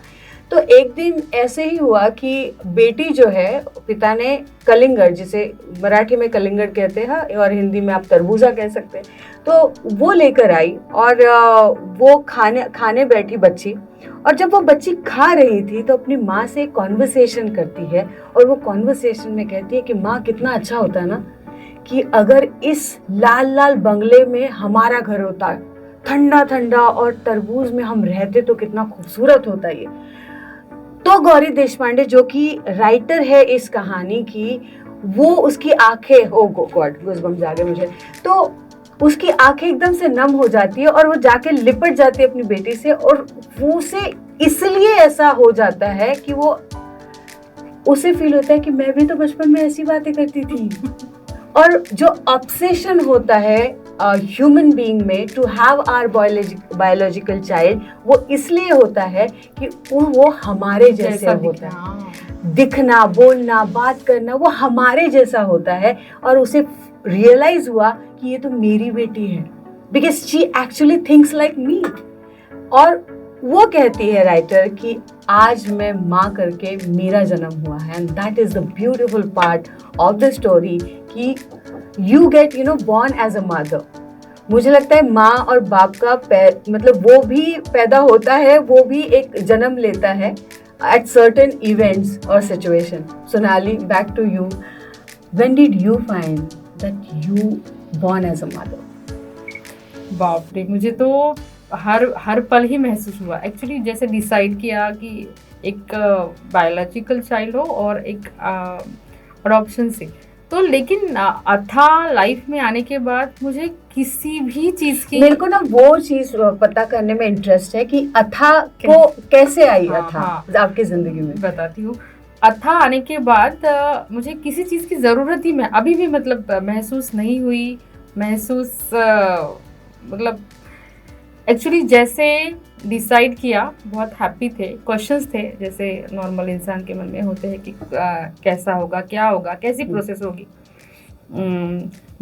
तो एक दिन ऐसे ही हुआ कि बेटी जो है, पिता ने कलिंगड, जिसे मराठी में कलिंगड कहते हैं और हिंदी में आप तरबूजा कह सकते हैं, तो वो लेकर आई, और वो खाने बैठी बच्ची। और जब वो बच्ची खा रही थी तो अपनी माँ से कॉन्वर्सेशन करती है, और वो कॉन्वर्सेशन में कहती है कि माँ कितना अच्छा होता ना कि अगर इस लाल लाल बंगले में हमारा घर होता, ठंडा ठंडा, और तरबूज में हम रहते, तो कितना खूबसूरत होता ये। तो गौरी देशपांडे जो कि राइटर है इस कहानी की, वो उसकी आंखें, ओ गॉड गूज़बम्स आ गए मुझे, तो उसकी आंखें एकदम से नम हो जाती है, और वो जाके लिपट जाती है अपनी बेटी से। और वो उसे इसलिए ऐसा हो जाता है कि वो उसे फील होता है कि मैं भी तो बचपन में ऐसी बातें करती थी। और जो ऑब्सेशन होता है ह्यूमन बीइंग में to have our biological child, वो इसलिए होता है कि वो हमारे जैसे होता है, दिखना, बोलना, बात करना वो हमारे जैसा होता है। और उसे रियलाइज हुआ कि ये तो मेरी बेटी है, because she actually thinks like me. और वो कहती है राइटर कि आज मैं माँ करके मेरा जन्म हुआ है, and that is the beautiful part of the story कि you get born as a mother. मुझे लगता है माँ और बाप का मतलब वो भी पैदा होता है, वो भी एक जन्म लेता है at certain events or situation. Sonali, back to you. When did you find that you born as a mother? बाप रे, मुझे तो हर पल ही महसूस हुआ एक्चुअली. जैसे डिसाइड किया कि एक बायोलॉजिकल चाइल्ड हो और एक अडॉप्शन से, तो लेकिन अथा लाइफ में आने के बाद मुझे किसी भी चीज की, मेरे को ना वो चीज पता करने में इंटरेस्ट है कि अथा को कैसे आई. अथा आपकी जिंदगी में बताती हूँ. अथा आने के बाद मुझे किसी चीज की जरूरत ही अभी भी मतलब महसूस नहीं हुई. मतलब एक्चुअली जैसे डिसाइड किया, बहुत हैप्पी थे. क्वेश्चंस थे जैसे नॉर्मल इंसान के मन में होते हैं कि कैसा होगा, क्या होगा, कैसी प्रोसेस होगी.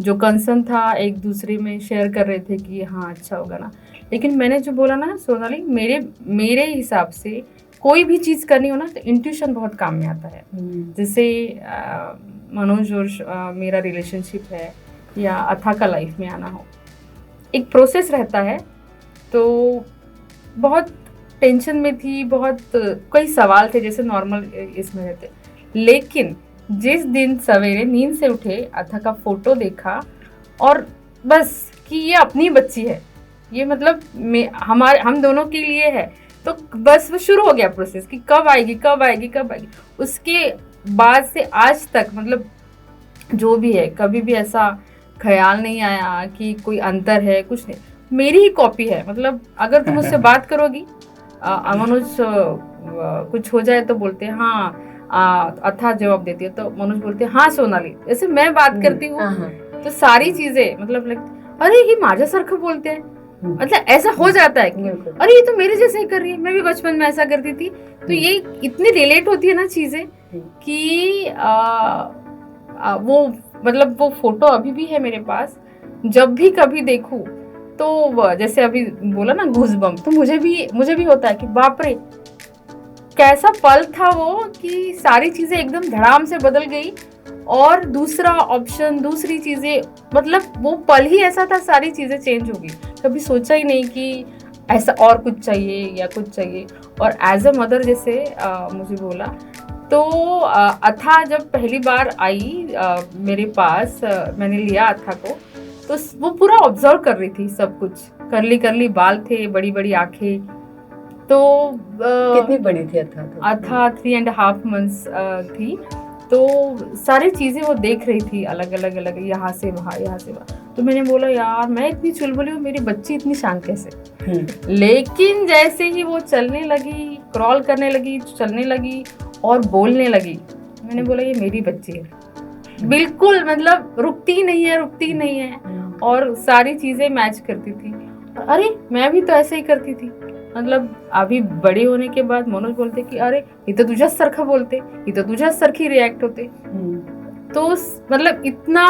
जो कंसर्न था एक दूसरे में शेयर कर रहे थे कि हाँ अच्छा होगा ना. लेकिन मैंने जो बोला ना सोनाली, मेरे हिसाब से कोई भी चीज़ करनी हो ना तो इंट्यूशन बहुत काम में आता है. जैसे मनोज और मेरा रिलेशनशिप है या अथा का लाइफ में आना हो, एक प्रोसेस रहता है. तो बहुत टेंशन में थी, बहुत कई सवाल थे जैसे नॉर्मल इसमें रहते. लेकिन जिस दिन सवेरे नींद से उठे, अथा का फोटो देखा और बस कि ये अपनी बच्ची है, ये मतलब हम दोनों के लिए है, तो बस वो शुरू हो गया प्रोसेस कि कब आएगी. उसके बाद से आज तक मतलब जो भी है, कभी भी ऐसा ख्याल नहीं आया कि कोई अंतर है, कुछ नहीं. मेरी ही कॉपी है. मतलब अगर तुम उससे बात करोगी, मनोज कुछ हो जाए तो बोलते हैं हाँ, अथा जवाब देती है तो मनोज बोलते हैं हाँ सोनाली. जैसे मैं बात करती हूँ तो सारी चीजें मतलब अरे ये माझ्यासारखं बोलते हैं, मतलब ऐसा हो जाता है कि अरे ये तो मेरे जैसे ही कर रही है, मैं भी बचपन में ऐसा करती थी. तो ये इतनी रिलेट होती है ना चीजें कि वो मतलब वो फोटो अभी भी है मेरे पास. जब भी कभी देखूं तो जैसे अभी बोला ना गूज़बम्प, तो मुझे भी होता है कि बाप रे कैसा पल था वो कि सारी चीजें एकदम धड़ाम से बदल गई और दूसरा ऑप्शन, दूसरी चीजें, मतलब वो पल ही ऐसा था, सारी चीजें चेंज हो गई. कभी सोचा ही नहीं कि ऐसा और कुछ चाहिए या कुछ चाहिए. और एज अ मदर जैसे मुझे बोला तो अथा जब पहली बार आई मेरे पास, मैंने लिया अथा को, तो वो पूरा ऑब्जर्व कर रही थी सब कुछ. करली बाल थे, बड़ी बड़ी आंखें. तो कितनी बड़ी थी अथा? अथा 3.5 months थी. तो सारी चीज़ें वो देख रही थी अलग अलग, यहाँ से वहाँ. तो मैंने बोला यार मैं इतनी चुलबुली हूँ, मेरी बच्ची इतनी शांत कैसे. लेकिन जैसे ही वो चलने लगी, क्रॉल करने लगी, चलने लगी और बोलने लगी, मैंने बोला ये मेरी बच्ची है. बिल्कुल मतलब रुकती नहीं है और सारी चीज़ें मैच करती थी. अरे मैं भी तो ऐसे ही करती थी. मतलब अभी बड़े होने के बाद मनोज बोलते कि अरे ये तो तुझ्याच सारखं बोलते, ये तो तुझ्याच सारखी रिएक्ट होते. तो मतलब इतना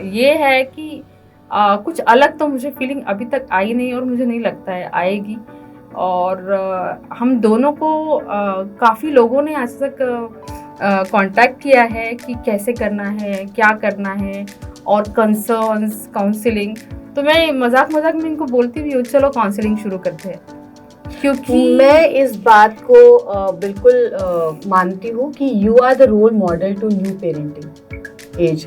ये है कि कुछ अलग तो मुझे फीलिंग अभी तक आई नहीं और मुझे नहीं लगता है आएगी. और हम दोनों को काफ़ी लोगों ने आज तक कांटेक्ट किया है कि कैसे करना है, क्या करना है, और कंसर्न्स, काउंसलिंग. तो मैं मजाक में इनको बोलती भी हूँ चलो काउंसलिंग शुरू करते हैं, क्योंकि मैं इस बात को बिल्कुल मानती हूँ कि you are the role model to new parenting age.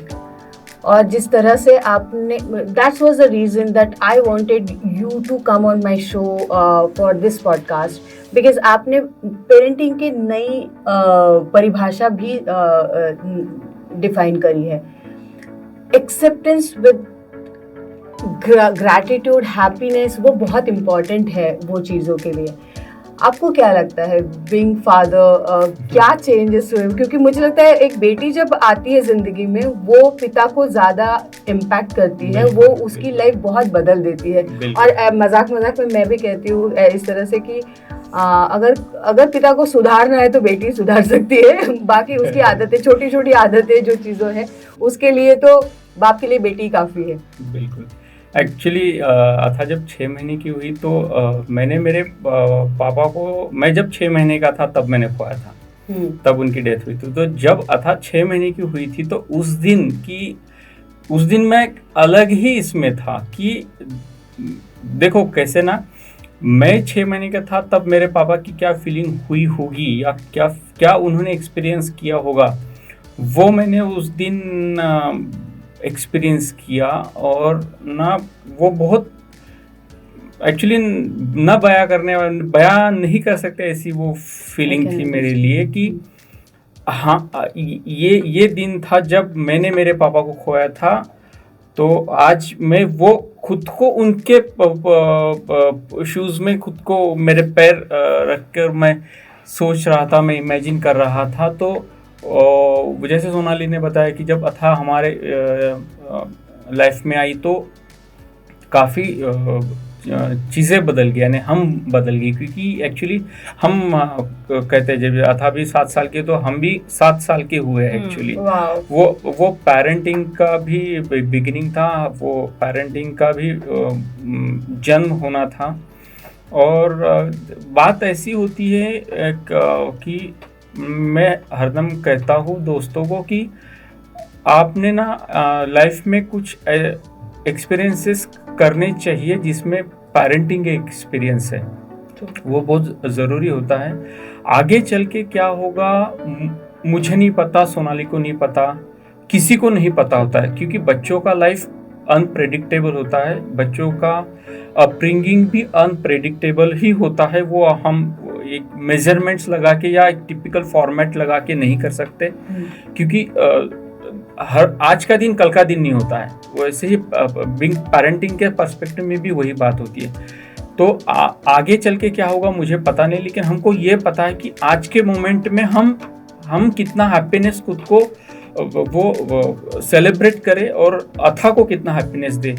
और जिस तरह से आपने, that was the reason that I wanted you to come on my show for this podcast, because आपने पेरेंटिंग की नई परिभाषा भी डिफाइन करी है. एक्सेप्टेंस विद ग्रैटिट्यूड, हैप्पीनेस, वो बहुत इम्पॉर्टेंट है वो चीज़ों के लिए. आपको क्या लगता है बीइंग फादर, क्या चेंजेस हुए? क्योंकि मुझे लगता है एक बेटी जब आती है ज़िंदगी में, वो पिता को ज़्यादा इम्पैक्ट करती है, वो उसकी लाइफ बहुत बदल देती है. और मजाक में मैं भी कहती हूँ इस तरह से कि अगर पिता को सुधारना है तो बेटी सुधार सकती है. बाकी उसकी आदतें, छोटी छोटी आदतें जो चीज़ों है, उसके लिए तो बाप के लिए बेटी काफ़ी है. बिल्कुल. एक्चुअली अथा जब 6 महीने की हुई तो मैंने मेरे पापा को, मैं जब 6 महीने का था तब मैंने खोया था, तब उनकी डेथ हुई थी. तो जब अथा 6 महीने की हुई थी तो उस दिन की उस दिन मैं अलग ही इसमें था कि देखो कैसे ना, मैं 6 महीने का था तब मेरे पापा की क्या फीलिंग हुई होगी या क्या क्या उन्होंने एक्सपीरियंस किया होगा, वो मैंने उस दिन एक्सपीरियंस किया। और ना वो बहुत एक्चुअली न बयां नहीं कर सकते ऐसी वो फीलिंग थी मेरे लिए कि हाँ, ये दिन था जब मैंने मेरे पापा को खोया था। तो आज मैं वो खुद को उनके शूज़ में खुद को मेरे पैर रखकर मैं सोच रहा था, मैं इमेजिन कर रहा था। तो जैसे सोनाली ने बताया कि जब अथा हमारे लाइफ में आई तो काफ़ी चीज़ें बदल गई, यानी हम बदल गई। क्योंकि एक्चुअली हम कहते हैं जब अथा भी 7 साल के तो हम भी 7 साल के हुए एक्चुअली। वो पेरेंटिंग का भी बिगिनिंग था, वो पेरेंटिंग का भी जन्म होना था। और बात ऐसी होती है कि मैं हरदम कहता हूँ दोस्तों को कि आपने ना लाइफ में कुछ एक्सपीरियंसेस करने चाहिए जिसमें पेरेंटिंग एक्सपीरियंस है, वो बहुत ज़रूरी होता है। आगे चल के क्या होगा मुझे नहीं पता, सोनाली को नहीं पता, किसी को नहीं पता होता है। क्योंकि बच्चों का लाइफ अनप्रेडिक्टेबल होता है, बच्चों का अपब्रिंगिंग भी अनप्रेडिक्टेबल ही होता है। वो हम एक मेजरमेंट्स लगा के या एक टिपिकल फॉर्मेट लगा के नहीं कर सकते, क्योंकि हर आज का दिन कल का दिन नहीं होता है। वैसे ही पेरेंटिंग के पर्सपेक्टिव में भी वही बात होती है। तो आगे चल के क्या होगा मुझे पता नहीं, लेकिन हमको ये पता है कि आज के मोमेंट में हम कितना हैप्पीनेस खुद को वो सेलिब्रेट करें और अथा को कितना हैप्पीनेस दे।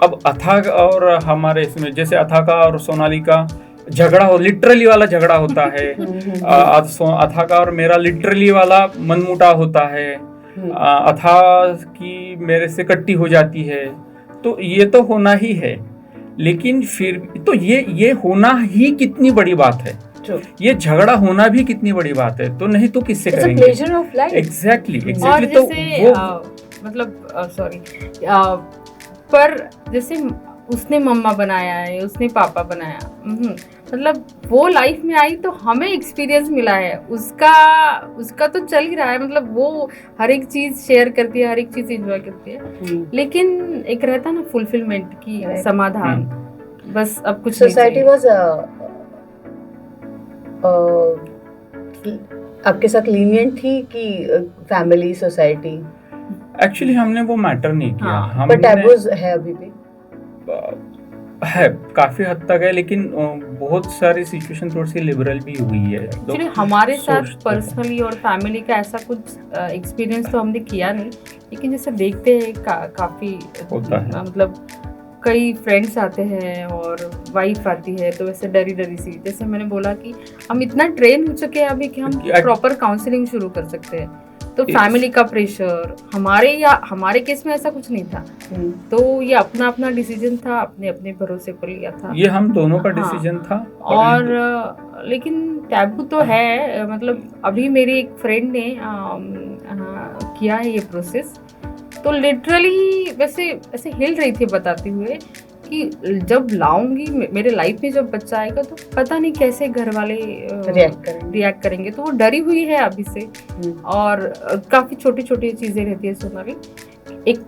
अब अथा और हमारे इसमें जैसे अथा का और सोनाली का झगड़ा हो, लिटरली वाला झगड़ा होता है। अथा का और मेरा लिटरली वाला मनमुटाव होता है। अथा की मेरे से कट्टी हो जाती है। तो ये तो होना ही है, लेकिन फिर तो ये होना ही कितनी बड़ी बात है। ये झगड़ा होना भी कितनी बड़ी बात है। तो नहीं तो किससे करेंगे? एग्जैक्टली। तो वो मतलब सॉरी, पर जैसे उसने मम्मा बनाया है, उसने पापा बनाया, मतलब वो लाइफ में आई तो हमें एक्सपीरियंस मिला है, उसका तो चल ही रहा है। मतलब वो हर एक चीज शेयर करती है, हर एक चीज एंजॉय करती है, लेकिन एक रहता ना फुलफिलमेंट की, समाधान, बस अब कुछ सोसाइटी वाज आपके साथ लीनियंट थी कि फैमिली सोसाइटी? एक्चुअली हमने वो मैटर नहीं किया। बट टैबूज है अभी भी, है काफी हद तक है, लेकिन बहुत सारी सिचुएशन थोड़ी सी लिबरल भी हुई है। एक्चुअली हमारे साथ पर्सनली और फैमिली का ऐसा कुछ एक्सपीरियंस तो हमने किया नहीं, लेकिन जैसे देखते हैं काफी होता है। मतलब कई फ्रेंड्स आते हैं और वाइफ आती है तो वैसे डरी डरी सी, जैसे मैंने बोला कि हम इतना ट्रेन हो चुके हैं अभी कि हम प्रॉपर काउंसलिंग शुरू कर सकते हैं। तो फैमिली का प्रेशर, हमारे केस में ऐसा कुछ नहीं था। तो ये अपना अपना डिसीजन था, अपने अपने भरोसे पर लिया था। ये हम दोनों का डिसीजन था। और लेकिन टैबू तो है। मतलब अभी मेरी एक फ्रेंड ने किया है ये प्रोसेस, तो लिटरली वैसे ऐसे हिल रही थी बताते हुए कि जब लाऊंगी मेरे लाइफ में जब बच्चा आएगा तो पता नहीं कैसे घर वाले रिएक्ट करेंगे। तो वो डरी हुई है अभी से। और काफ़ी छोटी छोटी चीज़ें रहती है सोनाली, एक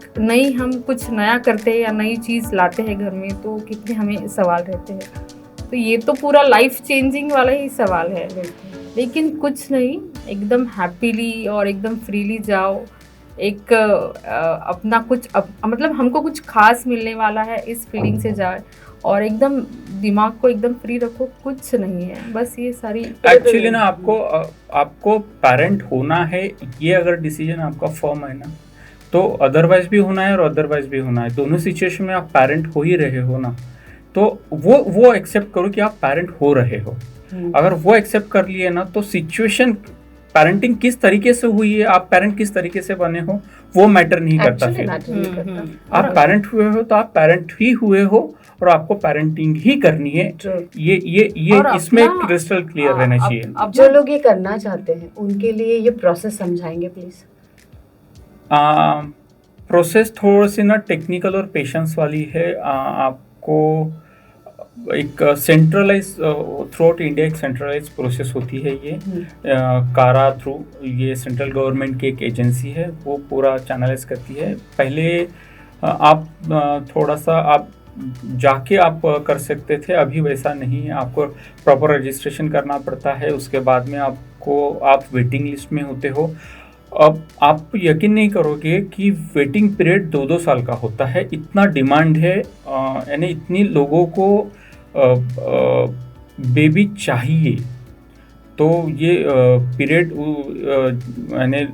हम कुछ नया करते हैं या नई चीज़ लाते हैं घर में तो कितने हमें सवाल रहते हैं। तो ये तो पूरा लाइफ चेंजिंग वाला ही सवाल है, लेकिन कुछ नहीं, एकदम हैप्पीली और एकदम फ्रीली जाओ। एक अपना कुछ मतलब हमको कुछ खास मिलने वाला है, इस फीलिंग से जाए और एकदम दिमाग को एकदम फ्री रखो। कुछ नहीं है, बस ये सारी एक्चुअली ना आपको पेरेंट होना है, ये अगर डिसीजन आपका फर्म है ना, तो अदरवाइज भी होना है और अदरवाइज भी होना है। दोनों सिचुएशन में आप पेरेंट हो ही रहे हो ना, तो वो एक्सेप्ट करो कि आप पेरेंट हो रहे हो। अगर वो एक्सेप्ट कर लिए ना, तो सिचुएशन पेरेंटिंग किस तरीके से हुई है, आप पेरेंट किस तरीके से बने हो, वो मैटर नहीं करता। फिर आप पेरेंट हुए हो तो आप पेरेंट ही हुए हो और आपको पेरेंटिंग ही करनी है। ये इसमें क्रिस्टल क्लियर रहना चाहिए। अब जो लोग ये करना चाहते हैं उनके लिए ये प्रोसेस समझाएंगे प्लीज। प्रोसेस थोड़ी सी ना टेक्निकल और पेशेंस वाली है। आपको एक सेंट्रलाइज थ्रू आउट इंडिया एक सेंट्रलाइज प्रोसेस होती है ये कारा थ्रू, ये सेंट्रल गवर्नमेंट की एक एजेंसी है, वो पूरा चैनलाइज करती है। पहले आप थोड़ा सा आप जाके आप कर सकते थे, अभी वैसा नहीं है। आपको प्रॉपर रजिस्ट्रेशन करना पड़ता है, उसके बाद में आप वेटिंग लिस्ट में होते हो। अब आप यकीन नहीं करोगे कि वेटिंग पीरियड 2-2 साल का होता है, इतना डिमांड है, यानी इतनी लोगों को बेबी चाहिए। तो ये पीरियड यानी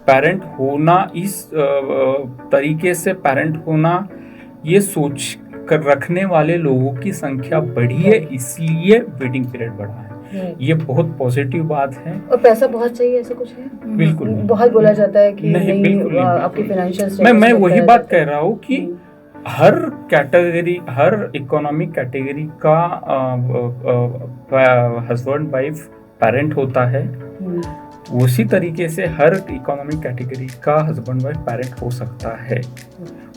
पेरेंट होना, इस तरीके से पेरेंट होना, ये सोच कर रखने वाले लोगों की संख्या बढ़ी है, इसलिए वेटिंग पीरियड बढ़ा है। ये बहुत पॉजिटिव बात है। और पैसा बहुत चाहिए, ऐसा कुछ है? बिल्कुल बहुत बोला जाता है कि नहीं बिल्कुल आपकी फाइनेंशियल मैं वही बात कह रहा हूँ कि हर कैटेगरी, हर इकोनॉमिक कैटेगरी का हस्बैंड वाइफ पेरेंट होता है, उसी तरीके से हर इकोनॉमिक कैटेगरी का हस्बैंड वाइफ पेरेंट हो सकता है।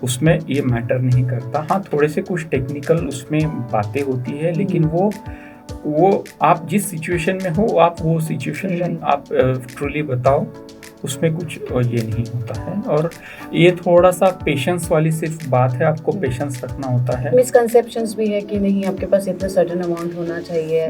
उसमें ये मैटर नहीं करता। हाँ, थोड़े से कुछ टेक्निकल उसमें बातें होती है, लेकिन वो आप जिस सिचुएशन में हो, आप वो सिचुएशन आप ट्रूली बताओ, उसमें कुछ ये नहीं होता है। और ये थोड़ा सा पेशेंस वाली सिर्फ बात है, आपको पेशेंस रखना होता है। मिसकंसेप्शंस भी है कि नहीं आपके पास इतना सर्टेन अमाउंट होना चाहिए,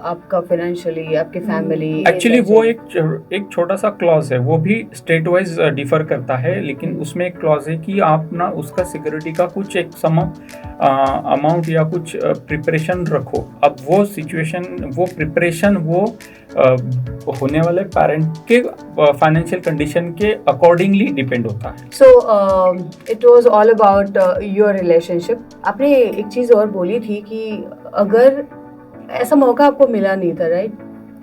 आपका फाइनेंशियली, आपकी फैमिली। एक्चुअली वो एक छोटा सा क्लॉज है, वो भी स्टेट वाइज डिफर करता है, लेकिन उसमें एक क्लॉज है कि आप ना उसका सिक्योरिटी का कुछ एक सम अमाउंट या कुछ प्रिपरेशन रखो। अब वो सिचुएशन, वो प्रिपरेशन वो होने वाले पेरेंट के फाइनेंशियल कंडीशन के अकॉर्डिंगली डिपेंड होता है। So it was all about your relationship. आपने एक चीज़ और बोली थी कि अगर ऐसा मौका आपको मिला नहीं था, राइट,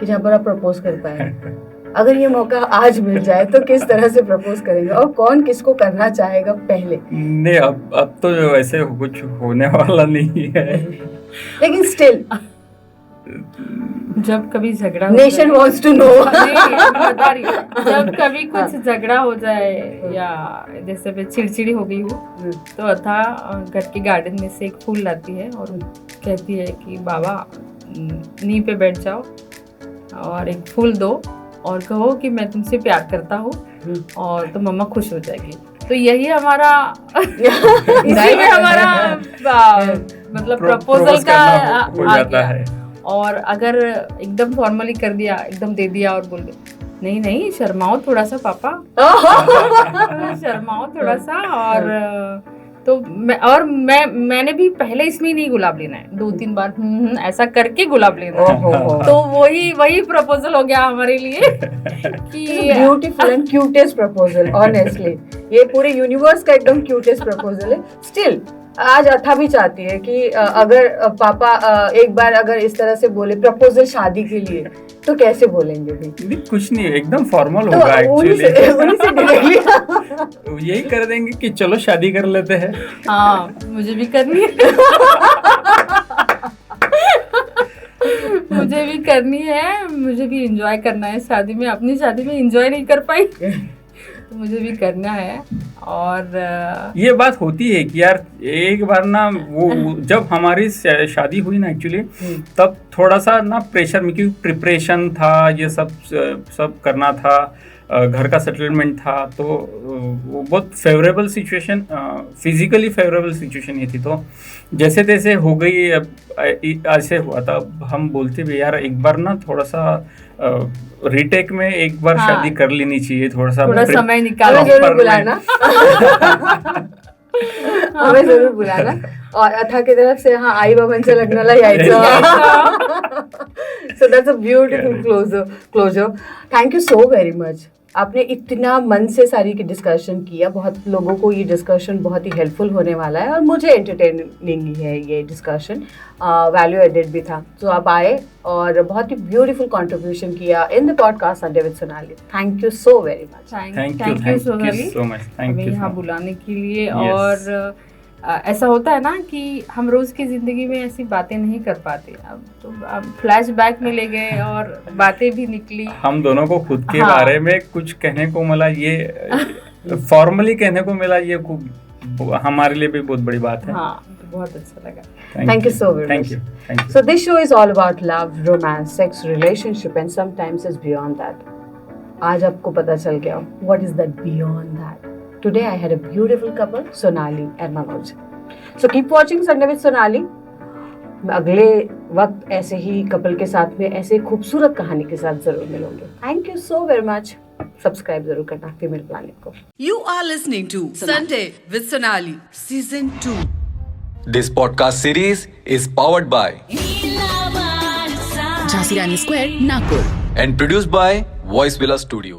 कि जहाँ पर आप प्रपोज कर पाए, अगर ये मौका आज मिल जाए तो किस तरह से प्रपोज करेंगे और कौन किसको करना चाहेगा पहले? नहीं, अब तो ऐसे कुछ होने वाला नहीं है, लेकिन स्टिल जब कभी झगड़ा नेशन वांट्स टू नो। जब कभी कुछ झगड़ा हो जाए या जैसे मैं चिड़चिड़ी हो गई हूँ, तो अथा घर के गार्डन में से एक फूल लाती है और कहती है कि बाबा नींव पे बैठ जाओ और एक फूल दो और कहो कि मैं तुमसे प्यार करता हूँ, और तो मम्मा खुश हो जाएगी। तो यही हमारा इसी में हमारा मतलब प्रपोजल का आ गया है। और अगर एकदम फॉर्मली कर दिया, एकदम दे दिया और बोल दे नहीं शर्माओ थोड़ा सा पापा, शर्माओ थोड़ा सा, और तो मैंने भी पहले इसमें नहीं गुलाब लेना है, 2-3 बार ऐसा करके गुलाब लेना है। तो वही प्रपोजल हो गया हमारे लिए कि beautiful and cutest proposal. Honestly ये पूरे यूनिवर्स का एकदम क्यूटेस्ट प्रपोजल है। स्टिल आज अथा भी चाहती है कि अगर पापा एक बार अगर इस तरह से बोले प्रपोजल शादी के लिए, तो कैसे बोलेंगे भी? कुछ नहीं, एकदम फॉर्मल तो होगा एक्चुअली। यही यही कर देंगे कि चलो शादी कर लेते हैं। हाँ, मुझे भी करनी है। मुझे भी करनी है, मुझे भी एंजॉय करना है शादी में। अपनी शादी में एंजॉय नहीं कर पाई तो मुझे भी करना है। और ये बात होती है कि यार एक बार ना वो जब हमारी शादी हुई ना एक्चुअली, तब थोड़ा सा ना प्रेशर में, क्योंकि प्रिपरेशन था, ये सब करना था, घर का सेटलमेंट था, तो वो बहुत favourable situation, physically favourable situation ही थी। तो जैसे तैसे हो गई। अब ऐसे हुआ था, हम बोलते भी यार एक बार ना थोड़ा सा रीटेक में एक बार शादी कर लेनी चाहिए, थोड़ा समय निकालो, जरूर बुलाना। हमें जरूर बुलाना। और अथा की तरफ से हाँ आई बाबांच्या लग्नाला यायचं। So that's a beautiful closure. Thank you so very much. आपने इतना मन से सारी की डिस्कशन किया, बहुत लोगों को ये डिस्कशन बहुत ही हेल्पफुल होने वाला है और मुझे एंटरटेनिंग है ये डिस्कशन, वैल्यू एडेड भी था। तो आप आए और बहुत ही ब्यूटीफुल कंट्रीब्यूशन किया in the podcast Sunday with Sonali. Thank you so very much. Thank you so much हमें यहाँ बुलाने के लिए। और ऐसा होता है ना कि हम रोज की जिंदगी में ऐसी बातें नहीं कर पाते, अब तो फ्लैशबैक में ले गए और बातें भी निकली। हम दोनों को खुद के बारे में कुछ कहने को मिला, ये तो फॉर्मली कहने को मिला, ये हमारे लिए भी बहुत बड़ी बात है। हाँ, तो बहुत अच्छा लगा। Thank you so very Thank much. you. Thank you. So this show is all about love, romance, sex, relationship, and sometimes it's beyond that. आज आपको पता चल गया what is that beyond that. Today I had a beautiful couple, Sonali and Manoj. So keep watching Sunday with Sonali. अगले वक्त ऐसे ही couple के साथ में ऐसे खूबसूरत कहानी के साथ जरूर मिलूंगे। Thank you so very much. Subscribe जरूर करना फीमेल प्लानिट को। You are listening to Sunday with Sonali, Season 2. This podcast series is powered by Jhansi Rani square Nagpur and produced by Voice Villa Studios.